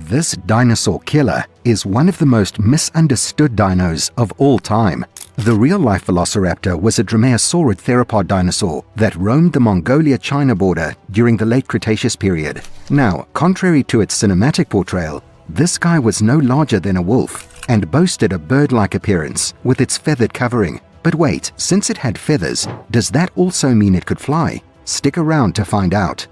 This dinosaur killer is one of the most misunderstood dinos of all time. The real-life velociraptor was a dromaeosaurid theropod dinosaur that roamed the Mongolia-China border during the late Cretaceous period. Now, contrary to its cinematic portrayal, this guy was no larger than a wolf and boasted a bird-like appearance with its feathered covering. But wait, since it had feathers, does that also mean it could fly? Stick around to find out.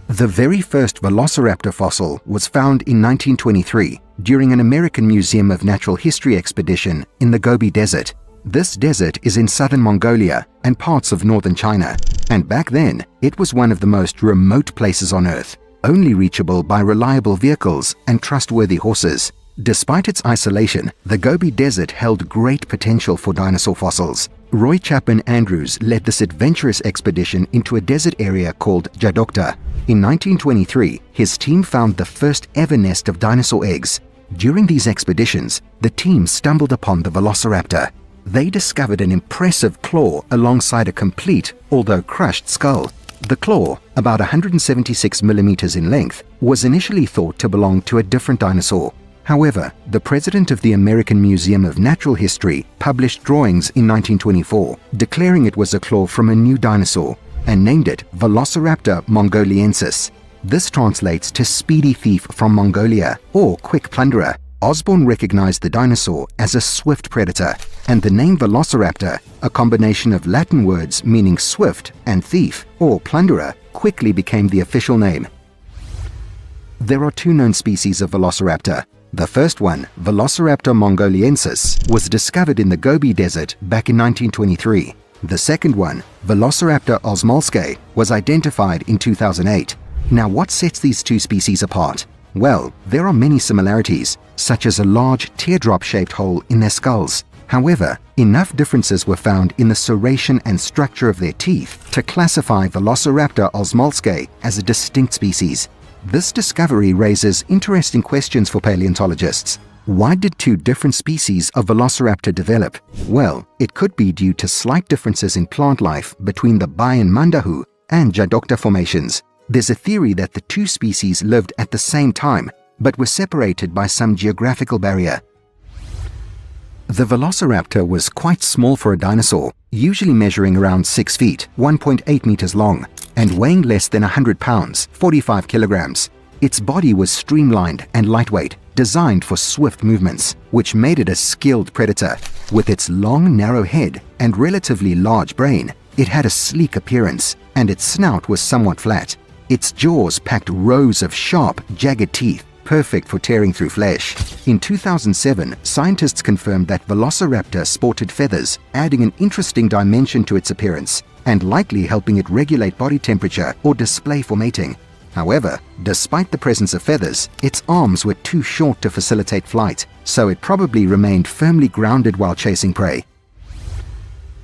The very first velociraptor fossil was found in 1923 during an American Museum of Natural History expedition in the Gobi Desert. This desert is in southern Mongolia and parts of northern China, and back then it was one of the most remote places on Earth, only reachable by reliable vehicles and trustworthy horses. Despite its isolation, the Gobi Desert held great potential for dinosaur fossils. Roy Chapman Andrews led this adventurous expedition into a desert area called Jadokta. In 1923, his team found the first ever nest of dinosaur eggs. During these expeditions, the team stumbled upon the velociraptor. They discovered an impressive claw alongside a complete, although crushed, skull. The claw, about 176 millimeters in length, was initially thought to belong to a different dinosaur. However, the president of the American Museum of Natural History published drawings in 1924 declaring it was a claw from a new dinosaur and named it Velociraptor mongoliensis. This translates to speedy thief from Mongolia or quick plunderer. Osborn recognized the dinosaur as a swift predator, and the name Velociraptor, a combination of Latin words meaning swift and thief or plunderer, quickly became the official name. There are two known species of Velociraptor. The first one, Velociraptor mongoliensis, was discovered in the Gobi Desert back in 1923. The second one, Velociraptor osmalskae, was identified in 2008. Now, what sets these two species apart? Well, there are many similarities, such as a large teardrop-shaped hole in their skulls. However, enough differences were found in the serration and structure of their teeth to classify Velociraptor osmalskae as a distinct species. This discovery raises interesting questions for paleontologists. Why did two different species of velociraptor develop? Well, it could be due to slight differences in plant life between the Bayan Mandahu and Jadokta formations. There's a theory that the two species lived at the same time, but were separated by some geographical barrier. The velociraptor was quite small for a dinosaur, usually measuring around 6 feet, 1.8 meters long, and weighing less than 100 pounds, 45 kilograms. Its body was streamlined and lightweight, designed for swift movements, which made it a skilled predator. With its long, narrow head and relatively large brain, it had a sleek appearance, and its snout was somewhat flat. Its jaws packed rows of sharp, jagged teeth, perfect for tearing through flesh. In 2007, scientists confirmed that Velociraptor sported feathers, adding an interesting dimension to its appearance and likely helping it regulate body temperature or display for mating. However, despite the presence of feathers, its arms were too short to facilitate flight, so it probably remained firmly grounded while chasing prey.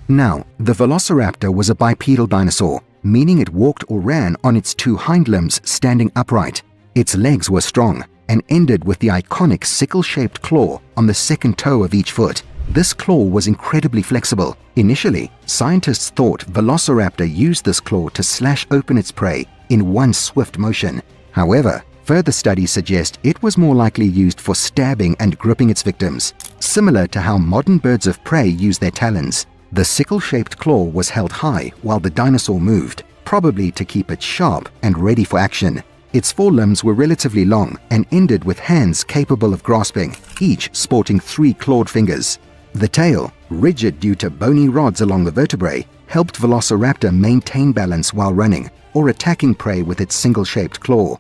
Now, the Velociraptor was a bipedal dinosaur, meaning it walked or ran on its two hind limbs standing upright. Its legs were strong and ended with the iconic sickle-shaped claw on the second toe of each foot. This claw was incredibly flexible. Initially, scientists thought Velociraptor used this claw to slash open its prey in one swift motion. However, further studies suggest it was more likely used for stabbing and gripping its victims, similar to how modern birds of prey use their talons. The sickle-shaped claw was held high while the dinosaur moved, probably to keep it sharp and ready for action. Its forelimbs were relatively long and ended with hands capable of grasping, each sporting 3 clawed fingers. The tail, rigid due to bony rods along the vertebrae, helped Velociraptor maintain balance while running or attacking prey with its single-shaped claw.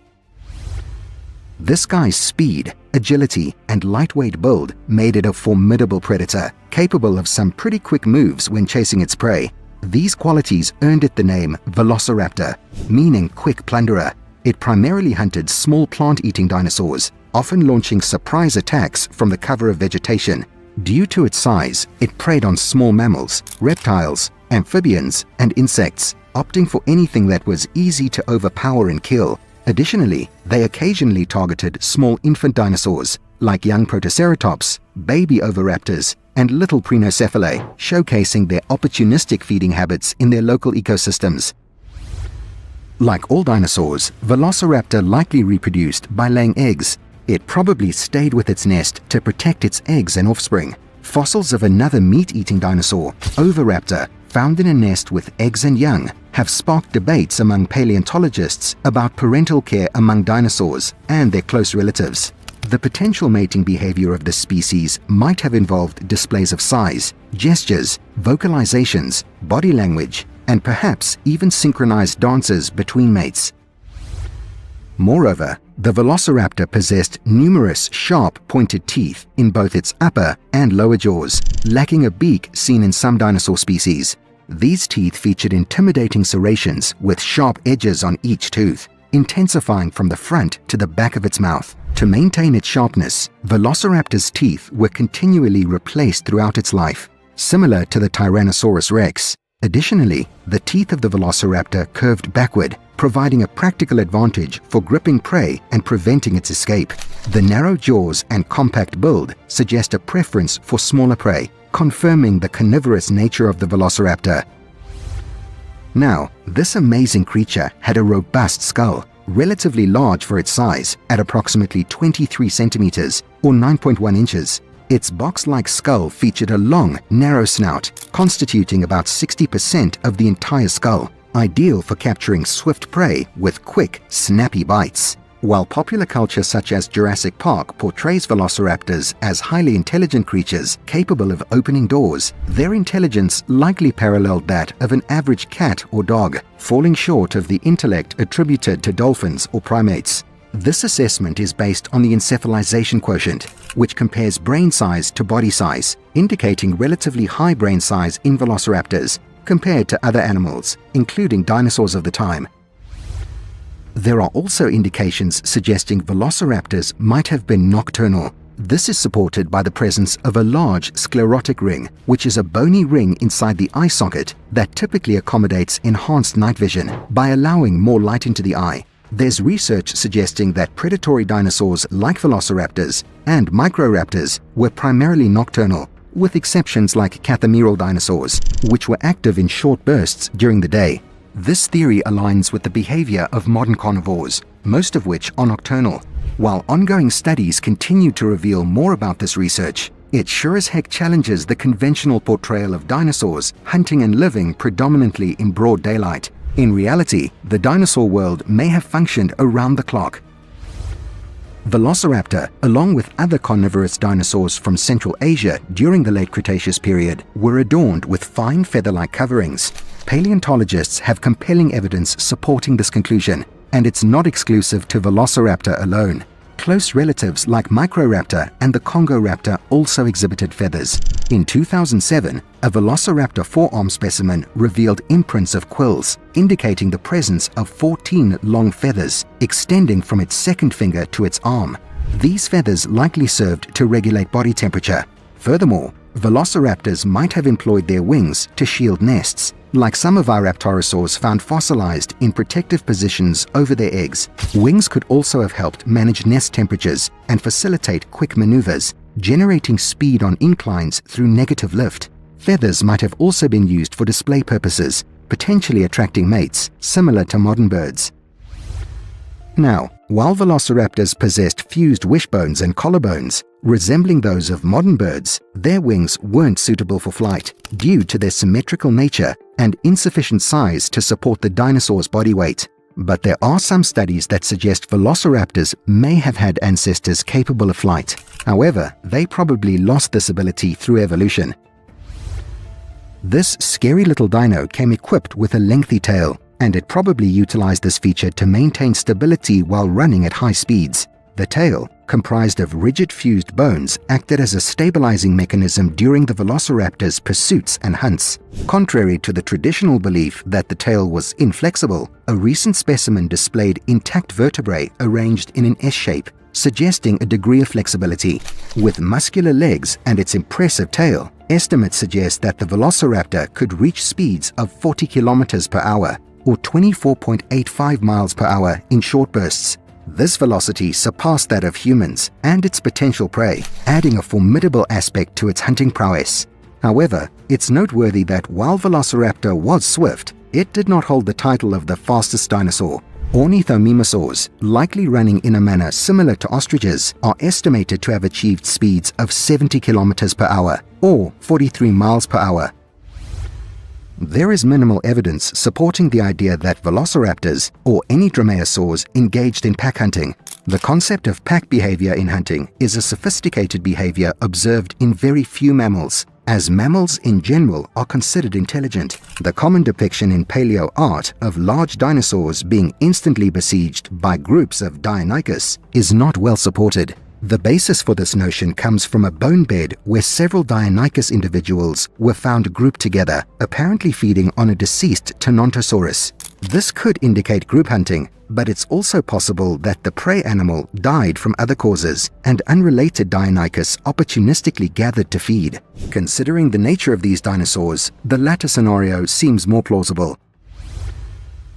This guy's speed, agility, and lightweight build made it a formidable predator, capable of some pretty quick moves when chasing its prey. These qualities earned it the name Velociraptor, meaning quick plunderer. It primarily hunted small plant-eating dinosaurs, often launching surprise attacks from the cover of vegetation. Due to its size, it preyed on small mammals, reptiles, amphibians, and insects, opting for anything that was easy to overpower and kill. Additionally, they occasionally targeted small infant dinosaurs, like young Protoceratops, baby oviraptors, and little Prenocephalae, showcasing their opportunistic feeding habits in their local ecosystems. Like all dinosaurs, Velociraptor likely reproduced by laying eggs. It probably stayed with its nest to protect its eggs and offspring. Fossils of another meat-eating dinosaur, Oviraptor, found in a nest with eggs and young, have sparked debates among paleontologists about parental care among dinosaurs and their close relatives. The potential mating behavior of this species might have involved displays of size, gestures, vocalizations, body language, and perhaps even synchronized dances between mates. Moreover, the Velociraptor possessed numerous sharp, pointed teeth in both its upper and lower jaws, lacking a beak seen in some dinosaur species. These teeth featured intimidating serrations with sharp edges on each tooth, intensifying from the front to the back of its mouth. To maintain its sharpness, Velociraptor's teeth were continually replaced throughout its life, similar to the Tyrannosaurus rex. Additionally, the teeth of the Velociraptor curved backward, providing a practical advantage for gripping prey and preventing its escape. The narrow jaws and compact build suggest a preference for smaller prey, confirming the carnivorous nature of the Velociraptor. Now, this amazing creature had a robust skull, relatively large for its size, at approximately 23 centimeters or 9.1 inches. Its box-like skull featured a long, narrow snout, constituting about 60% of the entire skull, ideal for capturing swift prey with quick, snappy bites. While popular culture such as Jurassic Park portrays velociraptors as highly intelligent creatures capable of opening doors, their intelligence likely paralleled that of an average cat or dog, falling short of the intellect attributed to dolphins or primates. This assessment is based on the encephalization quotient, which compares brain size to body size, indicating relatively high brain size in velociraptors compared to other animals, including dinosaurs of the time. There are also indications suggesting velociraptors might have been nocturnal. This is supported by the presence of a large sclerotic ring, which is a bony ring inside the eye socket that typically accommodates enhanced night vision by allowing more light into the eye. There's research suggesting that predatory dinosaurs like velociraptors and microraptors were primarily nocturnal, with exceptions like cathameral dinosaurs, which were active in short bursts during the day. This theory aligns with the behavior of modern carnivores, most of which are nocturnal. While ongoing studies continue to reveal more about this research, it sure as heck challenges the conventional portrayal of dinosaurs hunting and living predominantly in broad daylight. In reality, the dinosaur world may have functioned around the clock. Velociraptor, along with other carnivorous dinosaurs from Central Asia during the late Cretaceous period, were adorned with fine feather-like coverings. Paleontologists have compelling evidence supporting this conclusion, and it's not exclusive to Velociraptor alone. Close relatives like Microraptor and the Congoraptor also exhibited feathers. In 2007, a Velociraptor forearm specimen revealed imprints of quills, indicating the presence of 14 long feathers extending from its second finger to its arm. These feathers likely served to regulate body temperature. Furthermore, Velociraptors might have employed their wings to shield nests, like some of our raptorosaurs found fossilized in protective positions over their eggs. Wings could also have helped manage nest temperatures and facilitate quick maneuvers, generating speed on inclines through negative lift. Feathers might have also been used for display purposes, potentially attracting mates, similar to modern birds. Now, while velociraptors possessed fused wishbones and collarbones, resembling those of modern birds, their wings weren't suitable for flight due to their symmetrical nature and insufficient size to support the dinosaur's body weight. But there are some studies that suggest velociraptors may have had ancestors capable of flight. However, they probably lost this ability through evolution. This scary little dino came equipped with a lengthy tail, and it probably utilized this feature to maintain stability while running at high speeds. The tail, comprised of rigid fused bones, acted as a stabilizing mechanism during the velociraptor's pursuits and hunts. Contrary to the traditional belief that the tail was inflexible, a recent specimen displayed intact vertebrae arranged in an S shape, suggesting a degree of flexibility. With muscular legs and its impressive tail, estimates suggest that the velociraptor could reach speeds of 40 kilometers per hour, or 24.85 miles per hour in short bursts. This velocity surpassed that of humans and its potential prey, adding a formidable aspect to its hunting prowess. However, it's noteworthy that while Velociraptor was swift, It did not hold the title of the fastest dinosaur. Ornithomimosaurs, likely running in a manner similar to ostriches, are estimated to have achieved speeds of 70 kilometers per hour or 43 miles per hour. There is minimal evidence supporting the idea that velociraptors or any dromaeosaurs engaged in pack hunting. The concept of pack behavior in hunting is a sophisticated behavior observed in very few mammals, as mammals in general are considered intelligent. The common depiction in paleo art of large dinosaurs being instantly besieged by groups of Deinonychus is not well supported. The basis for this notion comes from a bone bed where several Deinonychus individuals were found grouped together, apparently feeding on a deceased Tenontosaurus. This could indicate group hunting, but it's also possible that the prey animal died from other causes and unrelated Deinonychus opportunistically gathered to feed. Considering the nature of these dinosaurs, the latter scenario seems more plausible.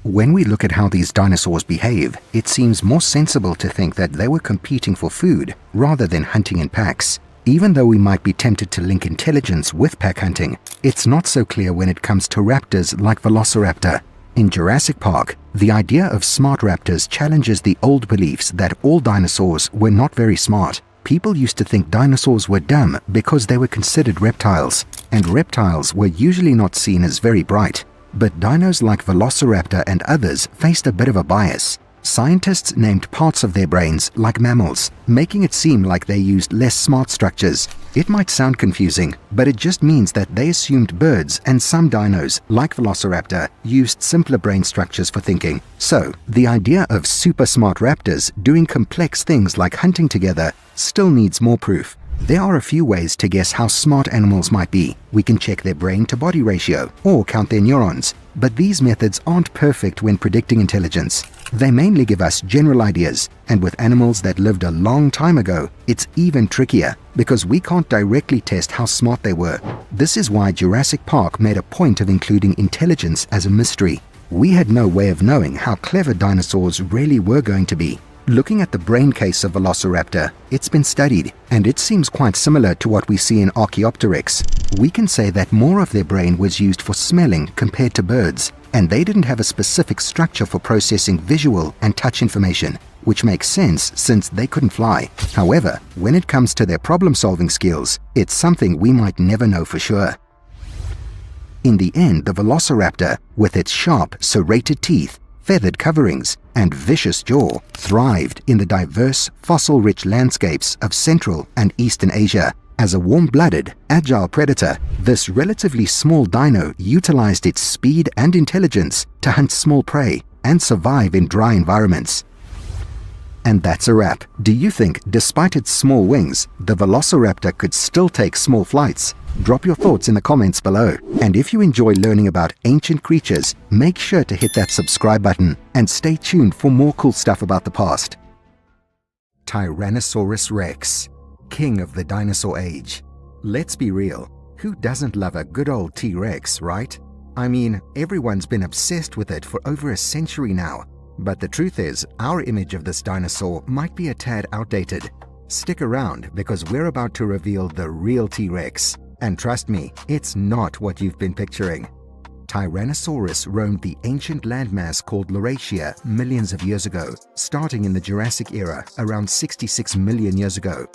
When we look at how these dinosaurs behave, it seems more sensible to think that they were competing for food rather than hunting in packs. Even though we might be tempted to link intelligence with pack hunting, it's not so clear when it comes to raptors like Velociraptor. In Jurassic Park, the idea of smart raptors challenges the old beliefs that all dinosaurs were not very smart. People used to think dinosaurs were dumb because they were considered reptiles, and reptiles were usually not seen as very bright. But dinos like Velociraptor and others faced a bit of a bias. Scientists named parts of their brains like mammals, making it seem like they used less smart structures. It might sound confusing, but it just means that they assumed birds and some dinos, like Velociraptor, used simpler brain structures for thinking. So, the idea of super smart raptors doing complex things like hunting together still needs more proof. There are a few ways to guess how smart animals might be. We can check their brain-to-body ratio or count their neurons, but these methods aren't perfect when predicting intelligence. They mainly give us general ideas, and with animals that lived a long time ago, it's even trickier because we can't directly test how smart they were. This is why Jurassic Park made a point of including intelligence as a mystery. We had no way of knowing how clever dinosaurs really were going to be. Looking at the brain case of Velociraptor, it's been studied, and it seems quite similar to what we see in Archaeopteryx. We can say that more of their brain was used for smelling compared to birds, and they didn't have a specific structure for processing visual and touch information, which makes sense since they couldn't fly. However, when it comes to their problem-solving skills, it's something we might never know for sure. In the end, the Velociraptor, with its sharp, serrated teeth, feathered coverings, and vicious jaw, thrived in the diverse, fossil-rich landscapes of Central and Eastern Asia. As a warm-blooded, agile predator, this relatively small dino utilized its speed and intelligence to hunt small prey and survive in dry environments. And that's a wrap. Do you think, despite its small wings, the Velociraptor could still take small flights? Drop your thoughts in the comments below. And if you enjoy learning about ancient creatures, make sure to hit that subscribe button and stay tuned for more cool stuff about the past. Tyrannosaurus Rex, king of the dinosaur age. Let's be real, who doesn't love a good old T-Rex, right? I mean, everyone's been obsessed with it for over a century now. But the truth is, our image of this dinosaur might be a tad outdated. Stick around because we're about to reveal the real T-Rex. And trust me, it's not what you've been picturing. Tyrannosaurus roamed the ancient landmass called Laurasia millions of years ago, starting in the Jurassic era around 66 million years ago.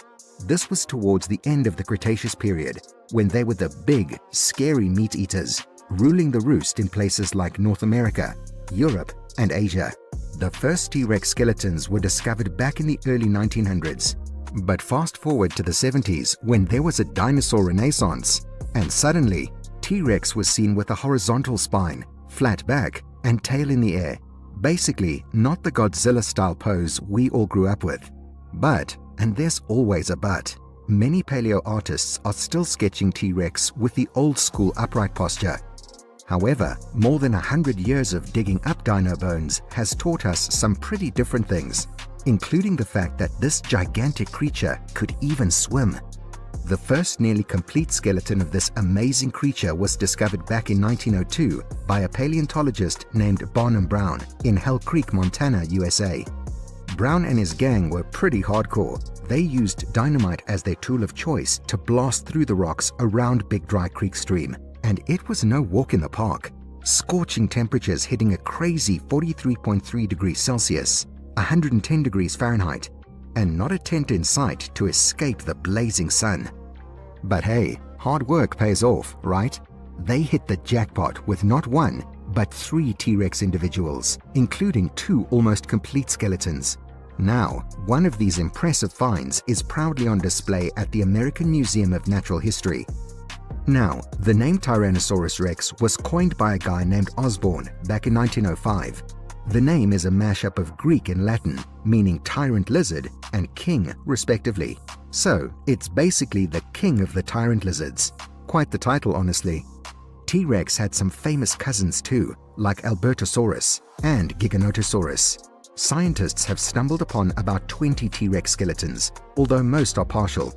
This was towards the end of the Cretaceous period, when they were the big, scary meat eaters, ruling the roost in places like North America, Europe, and Asia. The first T-Rex skeletons were discovered back in the early 1900s. But fast forward to the 70s when there was a dinosaur renaissance, and suddenly T-Rex was seen with a horizontal spine, flat back, and tail in the air. Basically, not the Godzilla-style pose we all grew up with. But, and there's always a but, many paleo artists are still sketching T-Rex with the old-school upright posture. However, more than 100 years of digging up dino bones has taught us some pretty different things, including the fact that this gigantic creature could even swim. The first nearly complete skeleton of this amazing creature was discovered back in 1902 by a paleontologist named Barnum Brown in Hell Creek, Montana, USA. Brown and his gang were pretty hardcore. They used dynamite as their tool of choice to blast through the rocks around Big Dry Creek stream. And it was no walk in the park. Scorching temperatures hitting a crazy 43.3 degrees Celsius, 110 degrees Fahrenheit, and not a tent in sight to escape the blazing sun. But hey, hard work pays off, right? They hit the jackpot with not one, but 3 T-Rex individuals, including 2 almost complete skeletons. Now, one of these impressive finds is proudly on display at the American Museum of Natural History. Now, the name Tyrannosaurus rex was coined by a guy named Osborne back in 1905. The name is a mashup of Greek and Latin, meaning tyrant lizard and king, respectively. So, it's basically the king of the tyrant lizards. Quite the title, honestly. T-Rex had some famous cousins too, like Albertosaurus and Giganotosaurus. Scientists have stumbled upon about 20 T-Rex skeletons, although most are partial.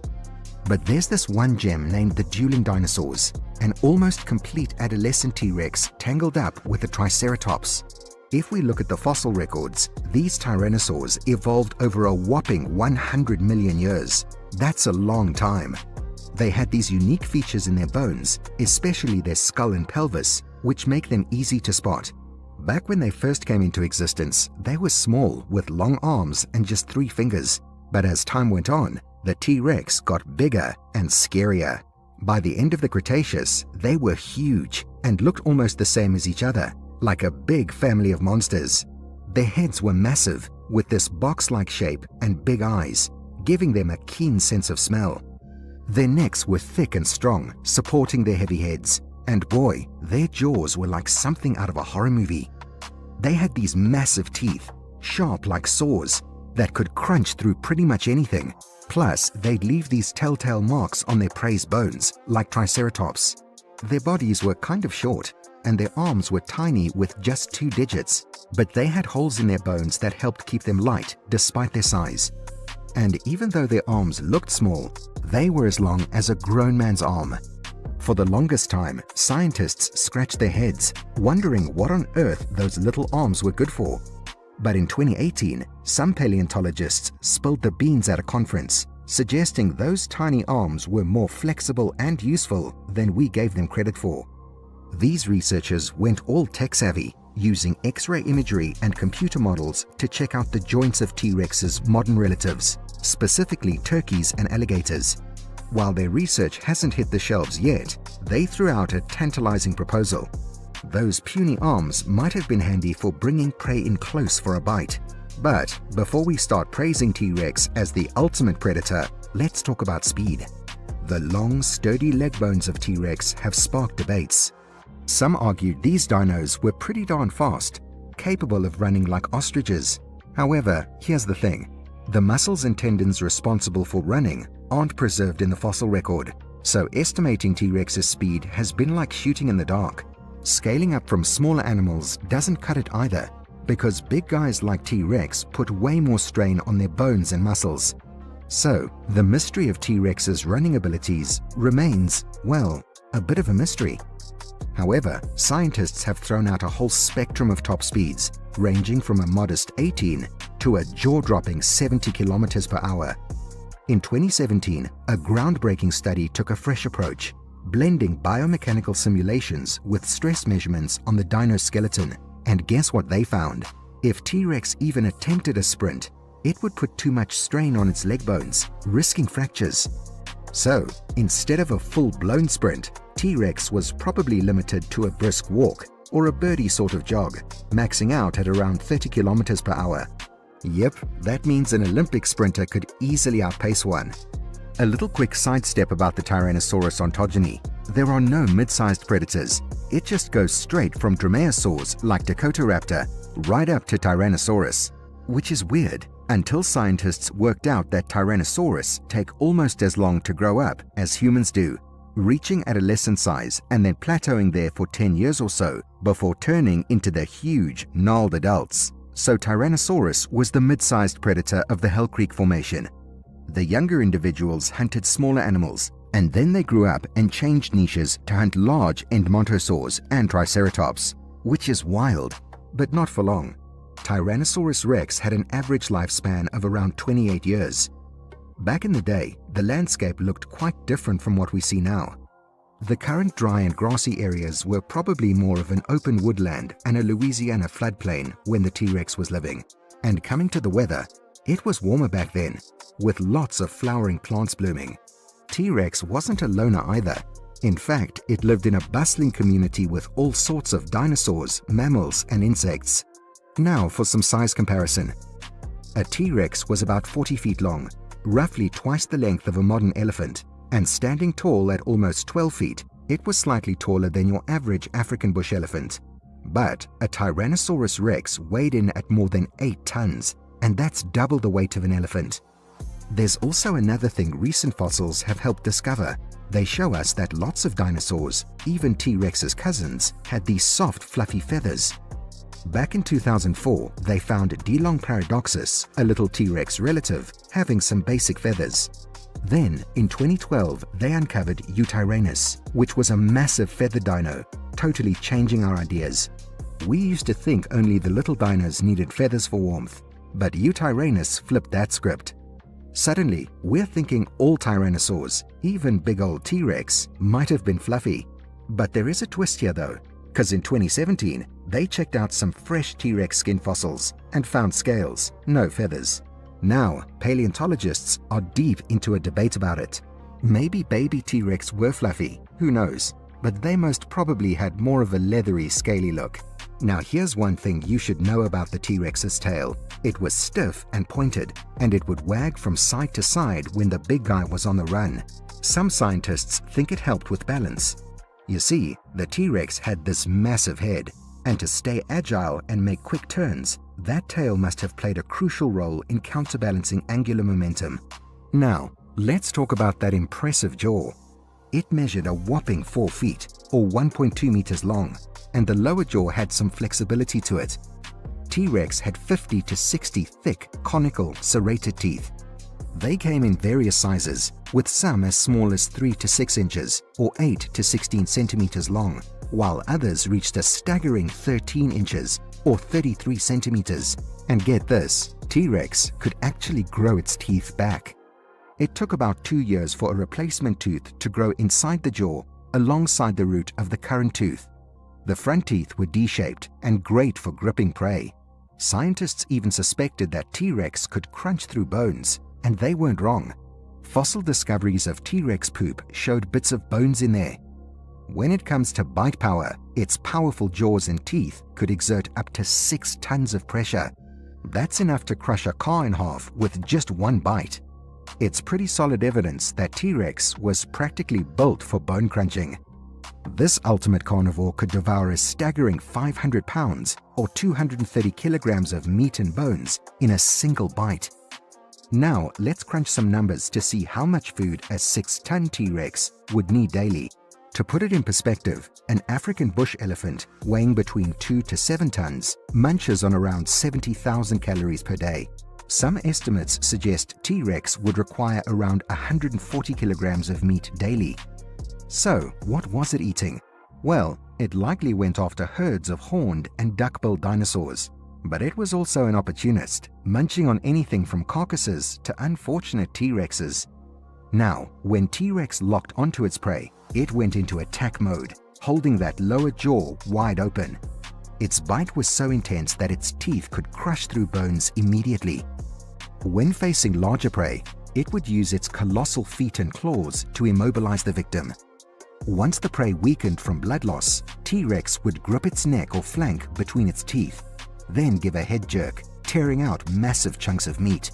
But there's this one gem named the dueling dinosaurs, an almost complete adolescent T-Rex tangled up with a Triceratops. If we look at the fossil records, these tyrannosaurs evolved over a whopping 100 million years. That's a long time. They had these unique features in their bones, especially their skull and pelvis, which make them easy to spot. Back when they first came into existence, they were small with long arms and just 3 fingers. But as time went on, the T-Rex got bigger and scarier. By the end of the Cretaceous, they were huge and looked almost the same as each other, like a big family of monsters. Their heads were massive, with this box-like shape and big eyes, giving them a keen sense of smell. Their necks were thick and strong, supporting their heavy heads. And boy, their jaws were like something out of a horror movie. They had these massive teeth, sharp like saws, that could crunch through pretty much anything. Plus, they'd leave these telltale marks on their prey's bones, like Triceratops. Their bodies were kind of short, and their arms were tiny with just 2 digits, but they had holes in their bones that helped keep them light despite their size. And even though their arms looked small, they were as long as a grown man's arm. For the longest time, scientists scratched their heads, wondering what on earth those little arms were good for. But in 2018, some paleontologists spilled the beans at a conference, suggesting those tiny arms were more flexible and useful than we gave them credit for. These researchers went all tech-savvy, using X-ray imagery and computer models to check out the joints of T-Rex's modern relatives, specifically turkeys and alligators. While their research hasn't hit the shelves yet, they threw out a tantalizing proposal. Those puny arms might have been handy for bringing prey in close for a bite. But before we start praising T-Rex as the ultimate predator, let's talk about speed. The long, sturdy leg bones of T-Rex have sparked debates. Some argued these dinos were pretty darn fast, capable of running like ostriches. However, here's the thing. The muscles and tendons responsible for running aren't preserved in the fossil record, so estimating T-Rex's speed has been like shooting in the dark. Scaling up from smaller animals doesn't cut it either, because big guys like T-Rex put way more strain on their bones and muscles. So, the mystery of T-Rex's running abilities remains, well, a bit of a mystery. However, scientists have thrown out a whole spectrum of top speeds, ranging from a modest 18 to a jaw-dropping 70 kilometers per hour. In 2017, a groundbreaking study took a fresh approach, blending biomechanical simulations with stress measurements on the dino skeleton. And guess what they found? If T-Rex even attempted a sprint, it would put too much strain on its leg bones, risking fractures. So, instead of a full-blown sprint, T-Rex was probably limited to a brisk walk or a birdie sort of jog, maxing out at around 30 kilometers per hour. Yep, that means an Olympic sprinter could easily outpace one. A little quick sidestep about the Tyrannosaurus ontogeny. There are no mid-sized predators. It just goes straight from dromaeosaurs like Dakotaraptor right up to Tyrannosaurus, which is weird until scientists worked out that Tyrannosaurus take almost as long to grow up as humans do, reaching adolescent size and then plateauing there for 10 years or so before turning into the huge, gnarled adults. So Tyrannosaurus was the mid-sized predator of the Hell Creek Formation. The younger individuals hunted smaller animals, and then they grew up and changed niches to hunt large edmontosaurs and triceratops, which is wild, but not for long. Tyrannosaurus rex had an average lifespan of around 28 years. Back in the day, the landscape looked quite different from what we see now. The current dry and grassy areas were probably more of an open woodland and a Louisiana floodplain when the T-Rex was living. And coming to the weather, it was warmer back then, with lots of flowering plants blooming. T-Rex wasn't a loner either. In fact, it lived in a bustling community with all sorts of dinosaurs, mammals, and insects. Now for some size comparison. A T-Rex was about 40 feet long, roughly twice the length of a modern elephant, and standing tall at almost 12 feet, it was slightly taller than your average African bush elephant. But a Tyrannosaurus rex weighed in at more than 8 tons, and that's double the weight of an elephant. There's also another thing recent fossils have helped discover. They show us that lots of dinosaurs, even T-Rex's cousins, had these soft, fluffy feathers. Back in 2004, they found Dilong paradoxus, a little T-Rex relative, having some basic feathers. Then, in 2012, they uncovered Eutyrannus, which was a massive feathered dino, totally changing our ideas. We used to think only the little dinos needed feathers for warmth, but Eutyrannus flipped that script. Suddenly, we're thinking all tyrannosaurs, even big old T-Rex, might have been fluffy. But there is a twist here though, because in 2017, they checked out some fresh T-Rex skin fossils and found scales, no feathers. Now, paleontologists are deep into a debate about it. Maybe baby T-Rex were fluffy, who knows, but they most probably had more of a leathery, scaly look. Now here's one thing you should know about the T-Rex's tail. It was stiff and pointed, and it would wag from side to side when the big guy was on the run. Some scientists think it helped with balance. You see, the T-Rex had this massive head, and to stay agile and make quick turns, that tail must have played a crucial role in counterbalancing angular momentum. Now, let's talk about that impressive jaw. It measured a whopping 4 feet, or 1.2 meters long, and the lower jaw had some flexibility to it. T-Rex had 50 to 60 thick, conical, serrated teeth. They came in various sizes, with some as small as 3 to 6 inches, or 8 to 16 centimeters long, while others reached a staggering 13 inches, or 33 centimeters. And get this, T-Rex could actually grow its teeth back. It took about 2 years for a replacement tooth to grow inside the jaw, alongside the root of the current tooth. The front teeth were D-shaped and great for gripping prey. Scientists even suspected that T-Rex could crunch through bones, and they weren't wrong. Fossil discoveries of T-Rex poop showed bits of bones in there. When it comes to bite power, its powerful jaws and teeth could exert up to 6 tons of pressure. That's enough to crush a car in half with just one bite. It's pretty solid evidence that T-Rex was practically built for bone crunching. This ultimate carnivore could devour a staggering 500 pounds or 230 kilograms of meat and bones in a single bite. Now, let's crunch some numbers to see how much food a 6-ton T-Rex would need daily. To put it in perspective, an African bush elephant weighing between 2 to 7 tons munches on around 70,000 calories per day. Some estimates suggest T-Rex would require around 140 kilograms of meat daily. So, what was it eating? Well, it likely went after herds of horned and duck-billed dinosaurs. But it was also an opportunist, munching on anything from carcasses to unfortunate T-Rexes. Now, when T-Rex locked onto its prey, it went into attack mode, holding that lower jaw wide open. Its bite was so intense that its teeth could crush through bones immediately. When facing larger prey, it would use its colossal feet and claws to immobilize the victim. Once the prey weakened from blood loss, T-Rex would grip its neck or flank between its teeth, then give a head jerk, tearing out massive chunks of meat.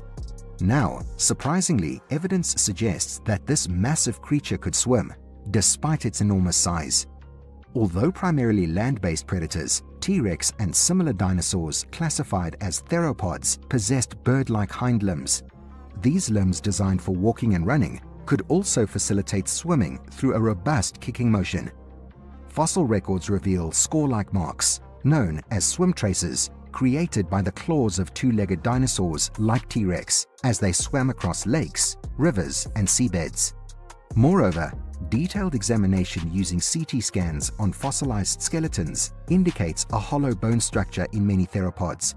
Now, surprisingly, evidence suggests that this massive creature could swim, despite its enormous size. Although primarily land-based predators, T-Rex and similar dinosaurs classified as theropods possessed bird-like hind limbs. These limbs, designed for walking and running, could also facilitate swimming through a robust kicking motion. Fossil records reveal score-like marks, known as swim traces, created by the claws of two-legged dinosaurs like T-Rex as they swam across lakes, rivers, and seabeds. Moreover, detailed examination using CT scans on fossilized skeletons indicates a hollow bone structure in many theropods.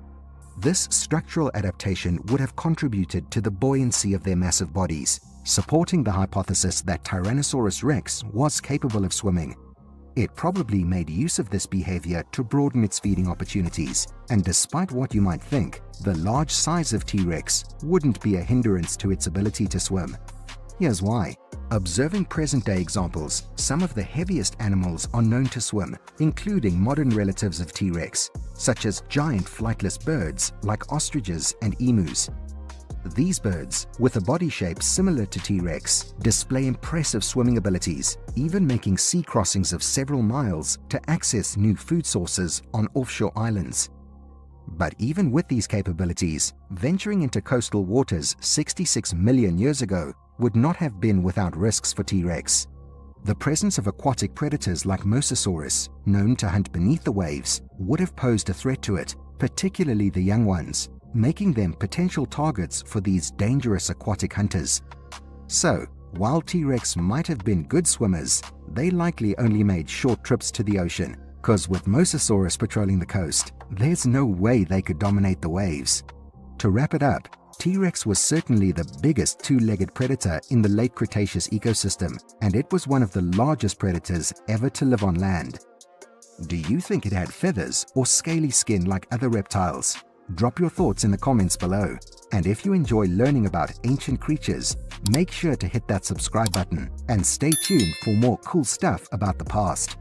This structural adaptation would have contributed to the buoyancy of their massive bodies, supporting the hypothesis that Tyrannosaurus rex was capable of swimming. It probably made use of this behavior to broaden its feeding opportunities, and despite what you might think, the large size of T-Rex wouldn't be a hindrance to its ability to swim. Here's why. Observing present-day examples, some of the heaviest animals are known to swim, including modern relatives of T-Rex, such as giant flightless birds like ostriches and emus. These birds, with a body shape similar to T-Rex, display impressive swimming abilities, even making sea crossings of several miles to access new food sources on offshore islands. But even with these capabilities, venturing into coastal waters 66 million years ago would not have been without risks for T-Rex. The presence of aquatic predators like Mosasaurus, known to hunt beneath the waves, would have posed a threat to it, particularly the young ones, making them potential targets for these dangerous aquatic hunters. So, while T-Rex might have been good swimmers, they likely only made short trips to the ocean, because with Mosasaurus patrolling the coast, there's no way they could dominate the waves. To wrap it up, T-Rex was certainly the biggest two-legged predator in the late Cretaceous ecosystem, and it was one of the largest predators ever to live on land. Do you think it had feathers or scaly skin like other reptiles? Drop your thoughts in the comments below. And if you enjoy learning about ancient creatures, make sure to hit that subscribe button and stay tuned for more cool stuff about the past.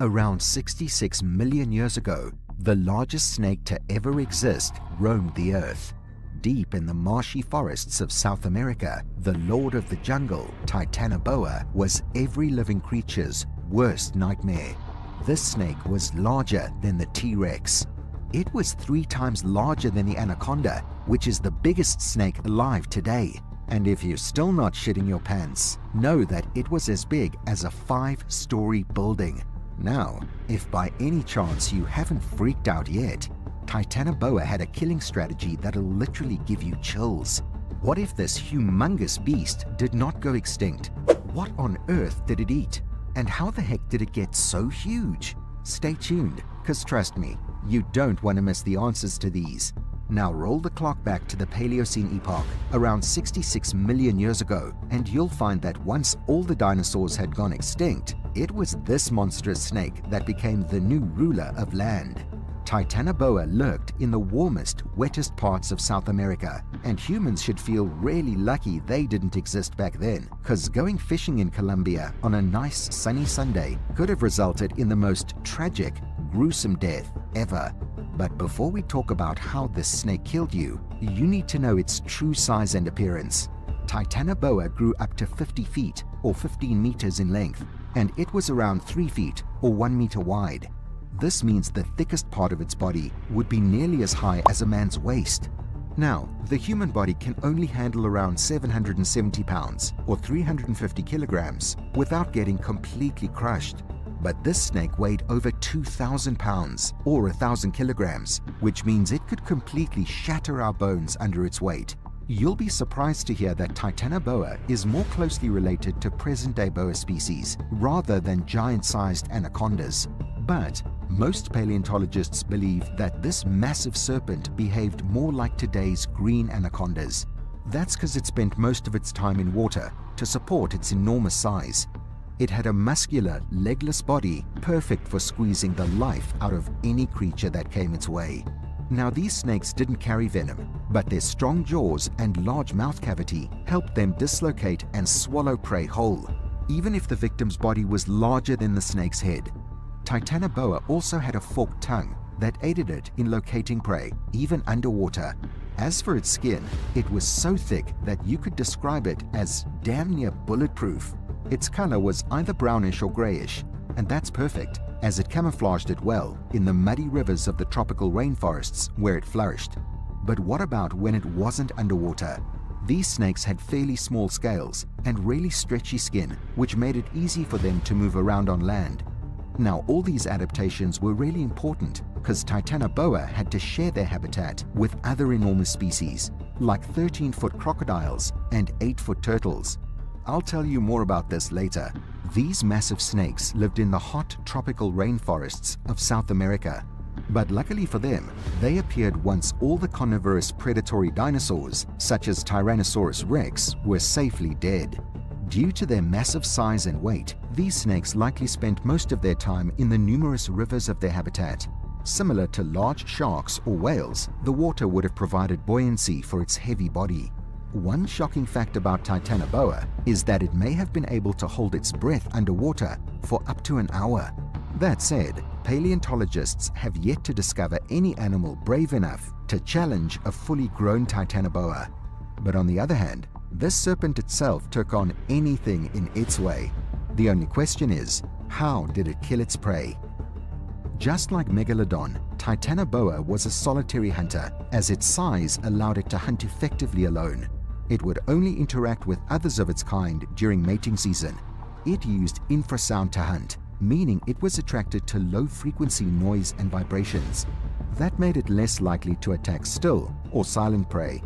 Around 66 million years ago, the largest snake to ever exist roamed the earth. Deep in the marshy forests of South America, the lord of the jungle, Titanoboa, was every living creature's worst nightmare. This snake was larger than the T-Rex. It was 3 times larger than the anaconda, which is the biggest snake alive today. And if you're still not shitting your pants, know that it was as big as a 5-story building. Now, if by any chance you haven't freaked out yet, Titanoboa had a killing strategy that'll literally give you chills. What if this humongous beast did not go extinct? What on earth did it eat? And how the heck did it get so huge? Stay tuned, because trust me, you don't want to miss the answers to these. Now roll the clock back to the Paleocene epoch, around 66 million years ago, and you'll find that once all the dinosaurs had gone extinct, it was this monstrous snake that became the new ruler of land. Titanoboa lurked in the warmest, wettest parts of South America, and humans should feel really lucky they didn't exist back then, cause going fishing in Colombia on a nice sunny Sunday could have resulted in the most tragic, gruesome death ever. But before we talk about how this snake killed you, you need to know its true size and appearance. Titanoboa grew up to 50 feet or 15 meters in length, and it was around 3 feet or 1 meter wide. This means the thickest part of its body would be nearly as high as a man's waist. Now, the human body can only handle around 770 pounds or 350 kilograms without getting completely crushed. But this snake weighed over 2,000 pounds or 1,000 kilograms, which means it could completely shatter our bones under its weight. You'll be surprised to hear that Titanoboa is more closely related to present-day boa species rather than giant-sized anacondas. But most paleontologists believe that this massive serpent behaved more like today's green anacondas. That's because it spent most of its time in water to support its enormous size. It had a muscular, legless body perfect for squeezing the life out of any creature that came its way. Now, these snakes didn't carry venom, but their strong jaws and large mouth cavity helped them dislocate and swallow prey whole, even if the victim's body was larger than the snake's head. Titanoboa also had a forked tongue that aided it in locating prey, even underwater. As for its skin, it was so thick that you could describe it as damn near bulletproof. Its color was either brownish or grayish, and that's perfect, as it camouflaged it well in the muddy rivers of the tropical rainforests where it flourished. But what about when it wasn't underwater? These snakes had fairly small scales and really stretchy skin, which made it easy for them to move around on land. Now, all these adaptations were really important because Titanoboa had to share their habitat with other enormous species, like 13-foot crocodiles and 8-foot turtles. I'll tell you more about this later. These massive snakes lived in the hot tropical rainforests of South America. But luckily for them, they appeared once all the carnivorous predatory dinosaurs, such as Tyrannosaurus rex, were safely dead. Due to their massive size and weight, these snakes likely spent most of their time in the numerous rivers of their habitat. Similar to large sharks or whales, the water would have provided buoyancy for its heavy body. One shocking fact about Titanoboa is that it may have been able to hold its breath underwater for up to an hour. That said, paleontologists have yet to discover any animal brave enough to challenge a fully grown Titanoboa. But on the other hand, this serpent itself took on anything in its way. The only question is, how did it kill its prey? Just like Megalodon, Titanoboa was a solitary hunter, as its size allowed it to hunt effectively alone. It would only interact with others of its kind during mating season. It used infrasound to hunt, meaning it was attracted to low-frequency noise and vibrations. That made it less likely to attack still or silent prey.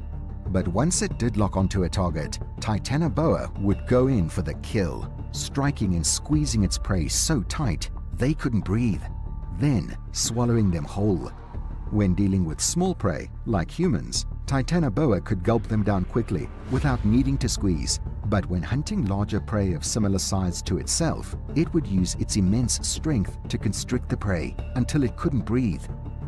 But once it did lock onto a target, Titanoboa would go in for the kill, striking and squeezing its prey so tight they couldn't breathe, then swallowing them whole. When dealing with small prey, like humans, Titanoboa could gulp them down quickly without needing to squeeze, but when hunting larger prey of similar size to itself, it would use its immense strength to constrict the prey until it couldn't breathe.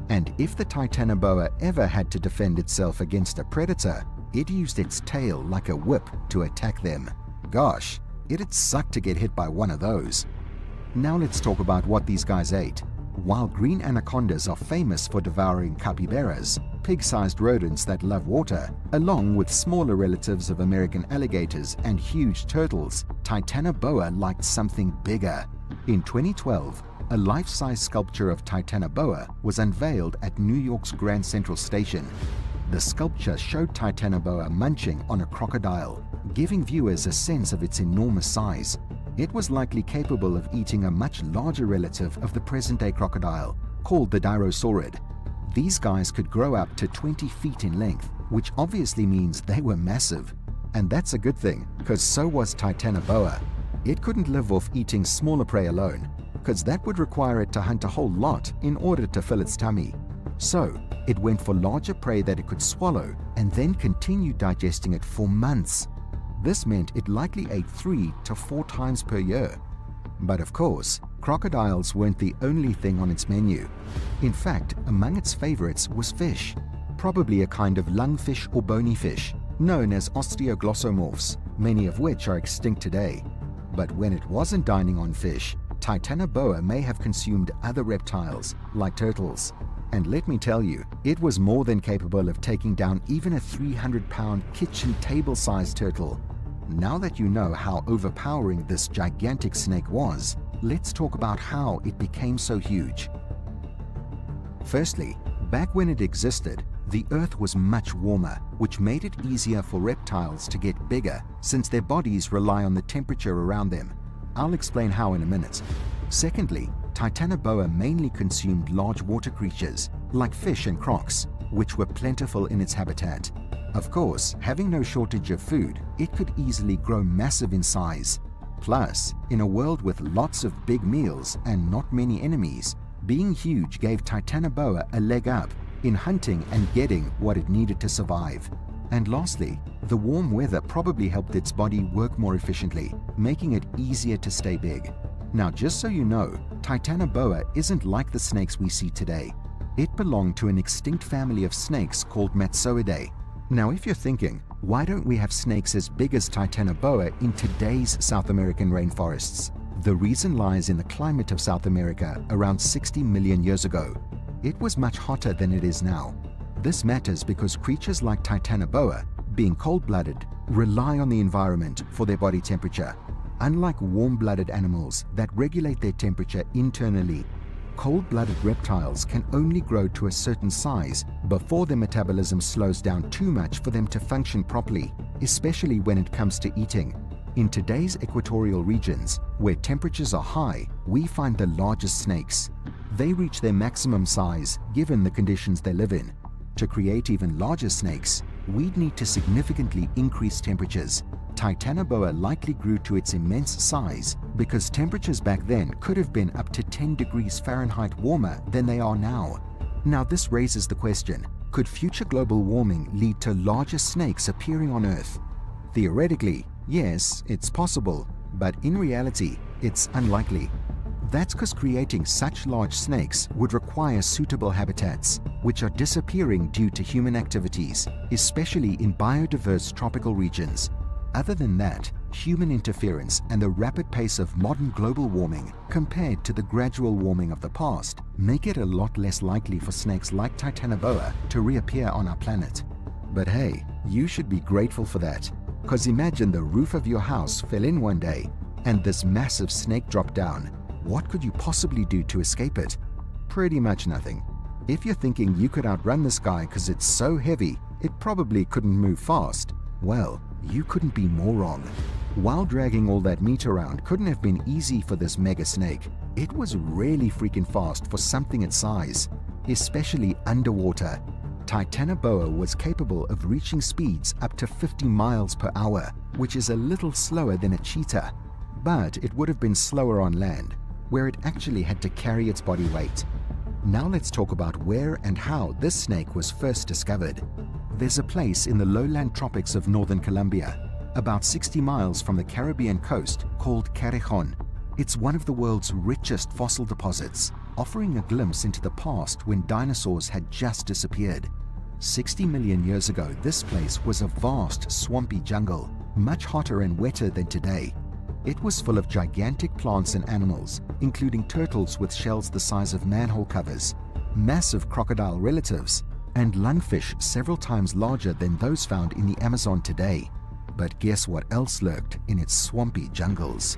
And if the Titanoboa ever had to defend itself against a predator, it used its tail like a whip to attack them. Gosh, it'd suck to get hit by one of those. Now let's talk about what these guys ate. While green anacondas are famous for devouring capybaras, pig-sized rodents that love water, along with smaller relatives of American alligators and huge turtles, Titanoboa liked something bigger. In 2012, a life-size sculpture of Titanoboa was unveiled at New York's Grand Central Station. The sculpture showed Titanoboa munching on a crocodile, giving viewers a sense of its enormous size. It was likely capable of eating a much larger relative of the present-day crocodile, called the Dirosaurid. These guys could grow up to 20 feet in length, which obviously means they were massive. And that's a good thing, because so was Titanoboa. It couldn't live off eating smaller prey alone, because that would require it to hunt a whole lot in order to fill its tummy. So, it went for larger prey that it could swallow and then continue digesting it for months. This meant it likely ate 3 to 4 times per year. But of course, crocodiles weren't the only thing on its menu. In fact, among its favorites was fish, probably a kind of lungfish or bony fish, known as osteoglossomorphs, many of which are extinct today. But when it wasn't dining on fish, Titanoboa may have consumed other reptiles, like turtles. And let me tell you, it was more than capable of taking down even a 300-pound kitchen table-sized turtle. Now that you know how overpowering this gigantic snake was, let's talk about how it became so huge. Firstly, back when it existed, the Earth was much warmer, which made it easier for reptiles to get bigger since their bodies rely on the temperature around them. I'll explain how in a minute. Secondly, Titanoboa mainly consumed large water creatures, like fish and crocs, which were plentiful in its habitat. Of course, having no shortage of food, it could easily grow massive in size. Plus, in a world with lots of big meals and not many enemies, being huge gave Titanoboa a leg up in hunting and getting what it needed to survive. And lastly, the warm weather probably helped its body work more efficiently, making it easier to stay big. Now, just so you know, Titanoboa isn't like the snakes we see today. It belonged to an extinct family of snakes called Matsoidae. Now, if you're thinking, why don't we have snakes as big as Titanoboa in today's South American rainforests? The reason lies in the climate of South America around 60 million years ago. It was much hotter than it is now. This matters because creatures like Titanoboa, being cold-blooded, rely on the environment for their body temperature. Unlike warm-blooded animals that regulate their temperature internally, cold-blooded reptiles can only grow to a certain size before their metabolism slows down too much for them to function properly, especially when it comes to eating. In today's equatorial regions, where temperatures are high, we find the largest snakes. They reach their maximum size given the conditions they live in. To create even larger snakes, we'd need to significantly increase temperatures. Titanoboa likely grew to its immense size because temperatures back then could have been up to 10 degrees Fahrenheit warmer than they are now. Now this raises the question, could future global warming lead to larger snakes appearing on Earth? Theoretically, yes, it's possible, but in reality, it's unlikely. That's because creating such large snakes would require suitable habitats, which are disappearing due to human activities, especially in biodiverse tropical regions. Other than that, human interference and the rapid pace of modern global warming compared to the gradual warming of the past make it a lot less likely for snakes like Titanoboa to reappear on our planet. But hey, you should be grateful for that, because imagine the roof of your house fell in one day and this massive snake dropped down. What could you possibly do to escape it? Pretty much nothing. If you're thinking you could outrun this guy because it's so heavy, it probably couldn't move fast, well, you couldn't be more wrong. While dragging all that meat around couldn't have been easy for this mega snake, it was really freaking fast for something its size, especially underwater. Titanoboa was capable of reaching speeds up to 50 miles per hour, which is a little slower than a cheetah, but it would have been slower on land, where it actually had to carry its body weight. Now let's talk about where and how this snake was first discovered. There's a place in the lowland tropics of northern Colombia, about 60 miles from the Caribbean coast, called Callejón. It's one of the world's richest fossil deposits, offering a glimpse into the past when dinosaurs had just disappeared. 60 million years ago, this place was a vast, swampy jungle, much hotter and wetter than today. It was full of gigantic plants and animals, including turtles with shells the size of manhole covers, massive crocodile relatives, and lungfish several times larger than those found in the Amazon today. But guess what else lurked in its swampy jungles?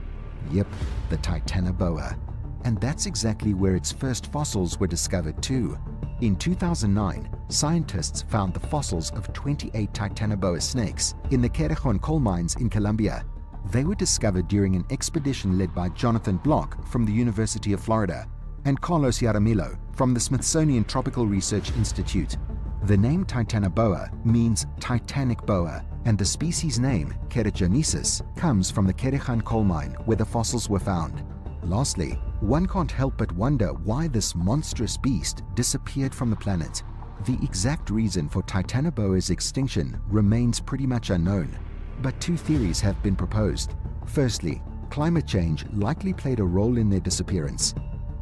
Yep, the Titanoboa. And that's exactly where its first fossils were discovered too. In 2009, scientists found the fossils of 28 Titanoboa snakes in the Callejón coal mines in Colombia. They were discovered during an expedition led by Jonathan Block from the University of Florida and Carlos Jaramillo from the Smithsonian Tropical Research Institute. The name Titanoboa means titanic boa, and the species name, Keratogenisis, comes from the Callejón coal mine where the fossils were found. Lastly, one can't help but wonder why this monstrous beast disappeared from the planet. The exact reason for Titanoboa's extinction remains pretty much unknown, but two theories have been proposed. Firstly, climate change likely played a role in their disappearance.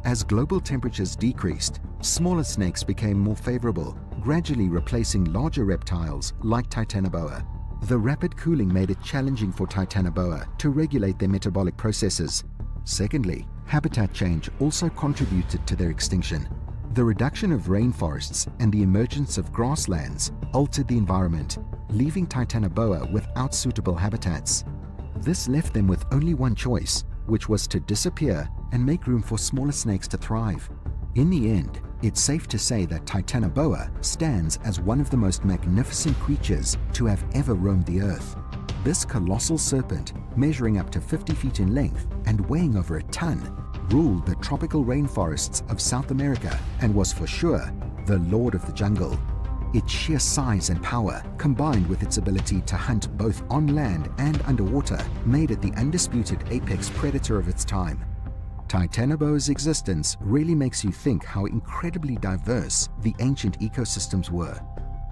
As global temperatures decreased, smaller snakes became more favorable, gradually replacing larger reptiles like Titanoboa. The rapid cooling made it challenging for Titanoboa to regulate their metabolic processes. Secondly, habitat change also contributed to their extinction. The reduction of rainforests and the emergence of grasslands altered the environment, leaving Titanoboa without suitable habitats. This left them with only one choice, which was to disappear and make room for smaller snakes to thrive. In the end, it's safe to say that Titanoboa stands as one of the most magnificent creatures to have ever roamed the earth. This colossal serpent, measuring up to 50 feet in length and weighing over a ton, ruled the tropical rainforests of South America and was for sure the lord of the jungle. Its sheer size and power, combined with its ability to hunt both on land and underwater, made it the undisputed apex predator of its time. Titanoboa's existence really makes you think how incredibly diverse the ancient ecosystems were.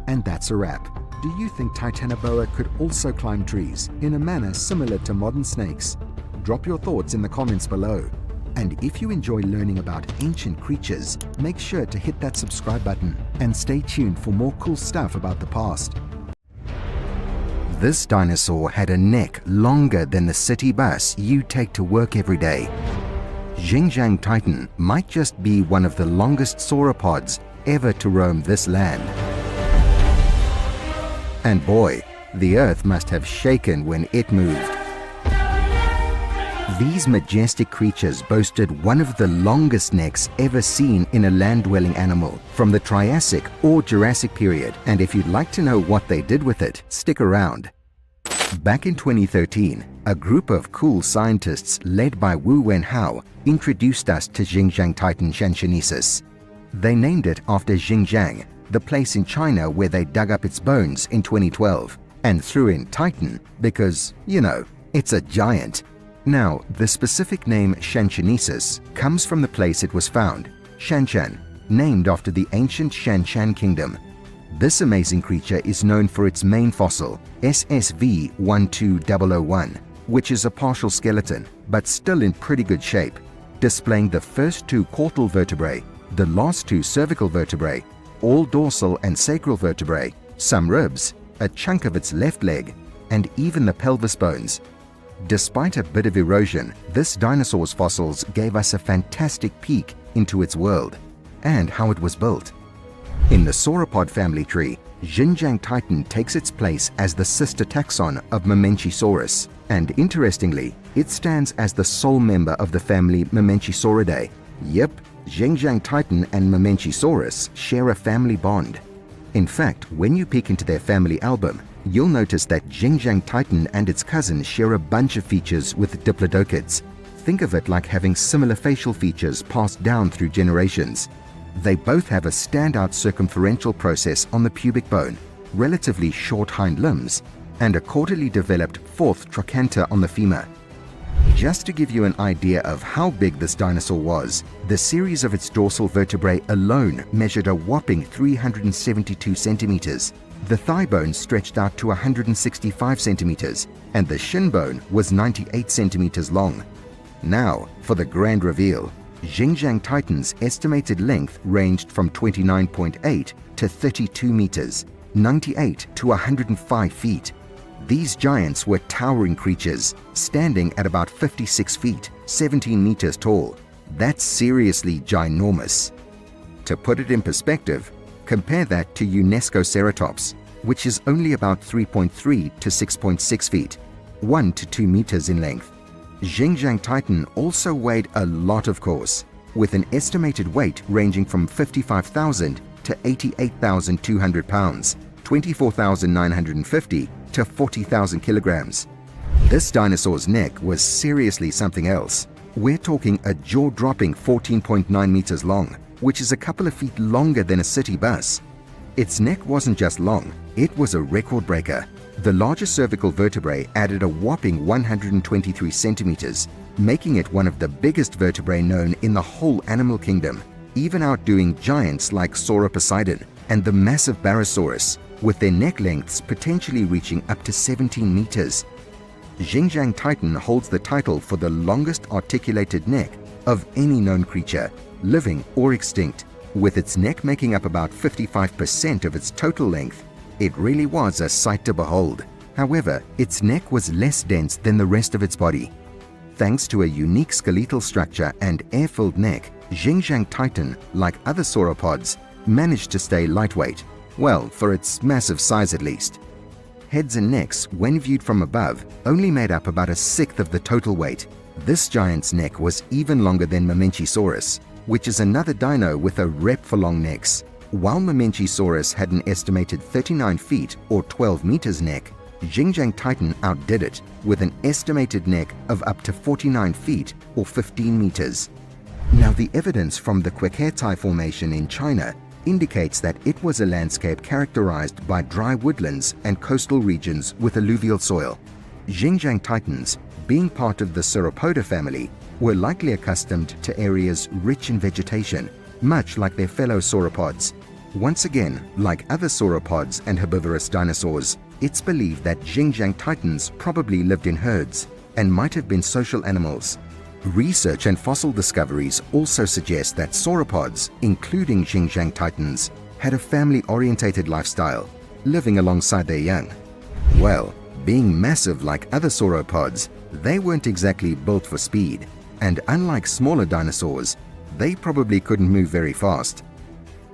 And that's a wrap. Do you think Titanoboa could also climb trees in a manner similar to modern snakes? Drop your thoughts in the comments below. And if you enjoy learning about ancient creatures, make sure to hit that subscribe button and stay tuned for more cool stuff about the past. This dinosaur had a neck longer than the city bus you take to work every day. Xinjiang Titan might just be one of the longest sauropods ever to roam this land. And boy, the earth must have shaken when it moved. These majestic creatures boasted one of the longest necks ever seen in a land-dwelling animal from the Triassic or Jurassic period, and if you'd like to know what they did with it, stick around. Back in 2013, a group of cool scientists led by Wu Wenhao introduced us to Xinjiang Titan Shanchinesis. They named it after Xinjiang, the place in China where they dug up its bones in 2012, and threw in Titan because, you know, it's a giant. Now, the specific name Shanchinesis comes from the place it was found, Shanshan, named after the ancient Shan kingdom. This amazing creature is known for its main fossil, SSV12001, which is a partial skeleton, but still in pretty good shape, displaying the first two caudal vertebrae, the last two cervical vertebrae, all dorsal and sacral vertebrae, some ribs, a chunk of its left leg, and even the pelvis bones. Despite a bit of erosion, this dinosaur's fossils gave us a fantastic peek into its world and how it was built. In the sauropod family tree, Xinjiang titan takes its place as the sister taxon of Mamenchisaurus, and interestingly, it stands as the sole member of the family Mamenchisauridae. Yep, Xinjiang titan and Mamenchisaurus share a family bond. In fact, when you peek into their family album, you'll notice that Xinjiang titan and its cousin share a bunch of features with Diplodocids. Think of it like having similar facial features passed down through generations. They both have a standout circumferential process on the pubic bone, relatively short hind limbs, and a caudally developed fourth trochanter on the femur. Just to give you an idea of how big this dinosaur was, the series of its dorsal vertebrae alone measured a whopping 372 centimeters. The thigh bone stretched out to 165 centimeters, and the shin bone was 98 centimeters long. Now, for the grand reveal. Xinjiang titan's estimated length ranged from 29.8 to 32 meters, 98 to 105 feet. These giants were towering creatures, standing at about 56 feet, 17 meters tall. That's seriously ginormous. To put it in perspective, compare that to Unescoceratops, which is only about 3.3 to 6.6 feet, 1 to 2 meters in length. Xinjiang titan also weighed a lot, of course, with an estimated weight ranging from 55,000 to 88,200 pounds, 24,950 to 40,000 kilograms. This dinosaur's neck was seriously something else. We're talking a jaw-dropping 14.9 meters long, which is a couple of feet longer than a city bus. Its neck wasn't just long, it was a record breaker. The largest cervical vertebrae added a whopping 123 centimeters, making it one of the biggest vertebrae known in the whole animal kingdom, even outdoing giants like Sauroposeidon and the massive Barosaurus, with their neck lengths potentially reaching up to 17 meters. Xinjiang titan holds the title for the longest articulated neck of any known creature, living or extinct, with its neck making up about 55% of its total length. It really was a sight to behold. However, its neck was less dense than the rest of its body. Thanks to a unique skeletal structure and air-filled neck, Xinjiang titan, like other sauropods, managed to stay lightweight. Well, for its massive size at least. Heads and necks, when viewed from above, only made up about a sixth of the total weight. This giant's neck was even longer than Mamenchisaurus, which is another dino with a rep for long necks. While Mamenchisaurus had an estimated 39 feet or 12 meters neck, Xinjiang titan outdid it with an estimated neck of up to 49 feet or 15 meters. Now, the evidence from the Quequetai Formation in China indicates that it was a landscape characterized by dry woodlands and coastal regions with alluvial soil. Xinjiang titans, being part of the Sauropoda family, were likely accustomed to areas rich in vegetation, much like their fellow sauropods. Once again, like other sauropods and herbivorous dinosaurs, it's believed that Xinjiang titans probably lived in herds and might have been social animals. Research and fossil discoveries also suggest that sauropods, including Xinjiang titans, had a family-orientated lifestyle, living alongside their young. Well, being massive like other sauropods, they weren't exactly built for speed, and unlike smaller dinosaurs, they probably couldn't move very fast.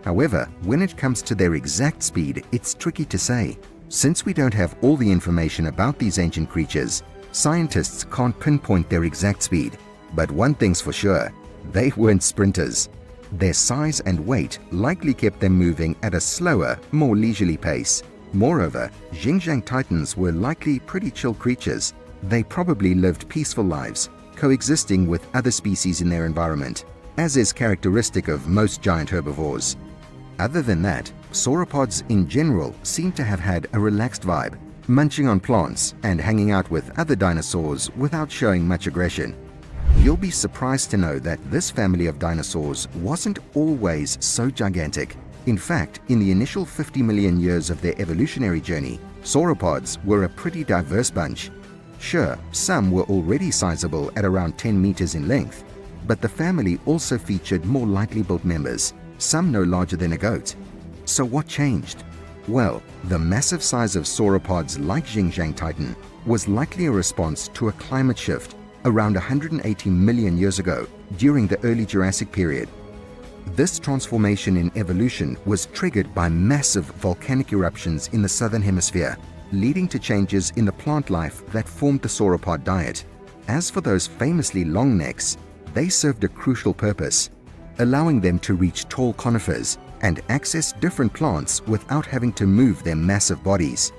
However, when it comes to their exact speed, it's tricky to say. Since we don't have all the information about these ancient creatures, scientists can't pinpoint their exact speed. But one thing's for sure, they weren't sprinters. Their size and weight likely kept them moving at a slower, more leisurely pace. Moreover, Xinjiang titans were likely pretty chill creatures. They probably lived peaceful lives, coexisting with other species in their environment, as is characteristic of most giant herbivores. Other than that, sauropods in general seem to have had a relaxed vibe, munching on plants and hanging out with other dinosaurs without showing much aggression. You'll be surprised to know that this family of dinosaurs wasn't always so gigantic. In fact, in the initial 50 million years of their evolutionary journey, sauropods were a pretty diverse bunch. Sure, some were already sizable at around 10 meters in length, but the family also featured more lightly built members, some no larger than a goat. So what changed? Well, the massive size of sauropods like Xinjiang titan was likely a response to a climate shift around 180 million years ago during the early Jurassic period. This transformation in evolution was triggered by massive volcanic eruptions in the southern hemisphere, leading to changes in the plant life that formed the sauropod diet. As for those famously long necks, they served a crucial purpose, allowing them to reach tall conifers and access different plants without having to move their massive bodies.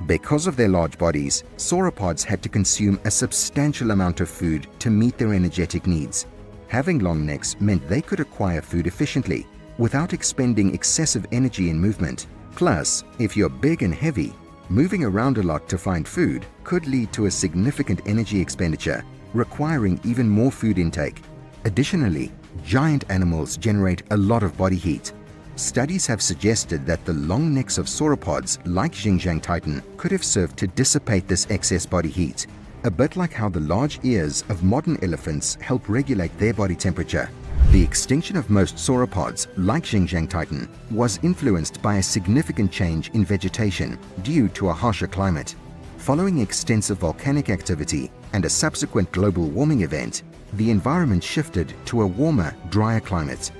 Because of their large bodies, sauropods had to consume a substantial amount of food to meet their energetic needs. Having long necks meant they could acquire food efficiently without expending excessive energy in movement. Plus, if you're big and heavy, moving around a lot to find food could lead to a significant energy expenditure, requiring even more food intake. Additionally, giant animals generate a lot of body heat. Studies have suggested that the long necks of sauropods like Xinjiang titan could have served to dissipate this excess body heat, a bit like how the large ears of modern elephants help regulate their body temperature. The extinction of most sauropods like Xinjiang titan was influenced by a significant change in vegetation due to a harsher climate. Following extensive volcanic activity and a subsequent global warming event, the environment shifted to a warmer, drier climate.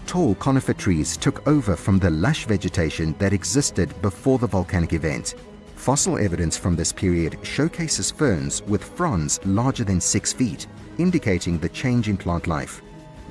Tall conifer trees took over from the lush vegetation that existed before the volcanic event. Fossil evidence from this period showcases ferns with fronds larger than 6 feet, indicating the change in plant life.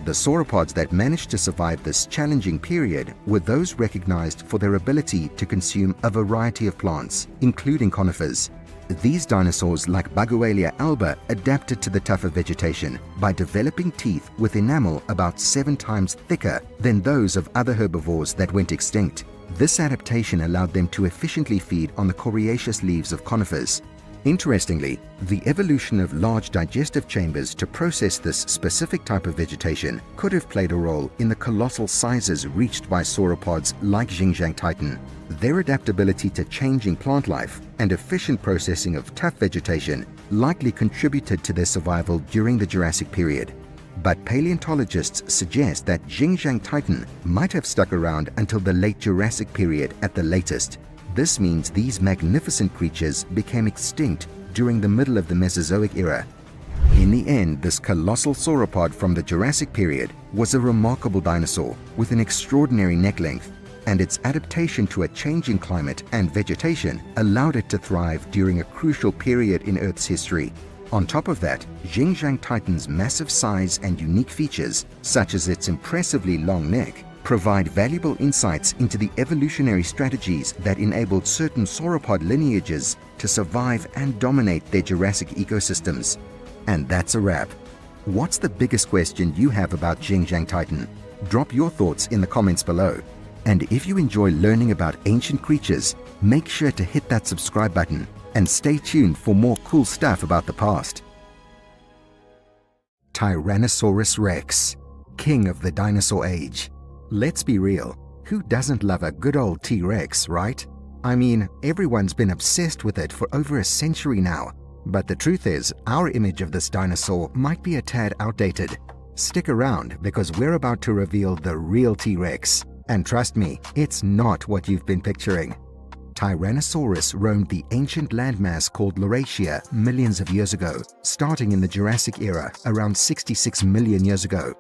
The sauropods that managed to survive this challenging period were those recognized for their ability to consume a variety of plants, including conifers. These dinosaurs, like Bagualia alba, adapted to the tougher vegetation by developing teeth with enamel about 7 times thicker than those of other herbivores that went extinct. This adaptation allowed them to efficiently feed on the coriaceous leaves of conifers. Interestingly, the evolution of large digestive chambers to process this specific type of vegetation could have played a role in the colossal sizes reached by sauropods like Xinjiang titan. Their adaptability to changing plant life and efficient processing of tough vegetation likely contributed to their survival during the Jurassic period. But paleontologists suggest that Xinjiang titan might have stuck around until the late Jurassic period at the latest. This means these magnificent creatures became extinct during the middle of the Mesozoic era. In the end, this colossal sauropod from the Jurassic period was a remarkable dinosaur with an extraordinary neck length, and its adaptation to a changing climate and vegetation allowed it to thrive during a crucial period in Earth's history. On top of that, Xinjiang titan's massive size and unique features, such as its impressively long neck, provide valuable insights into the evolutionary strategies that enabled certain sauropod lineages to survive and dominate their Jurassic ecosystems. And that's a wrap. What's the biggest question you have about Xinjiang titan? Drop your thoughts in the comments below. And if you enjoy learning about ancient creatures, make sure to hit that subscribe button and stay tuned for more cool stuff about the past. Tyrannosaurus Rex, king of the dinosaur age. Let's be real, who doesn't love a good old T-Rex, right? I mean, everyone's been obsessed with it for over a century now. But the truth is, our image of this dinosaur might be a tad outdated. Stick around because we're about to reveal the real T-Rex. And trust me, it's not what you've been picturing. Tyrannosaurus roamed the ancient landmass called Laurasia millions of years ago, starting in the Jurassic era around 66 million years ago.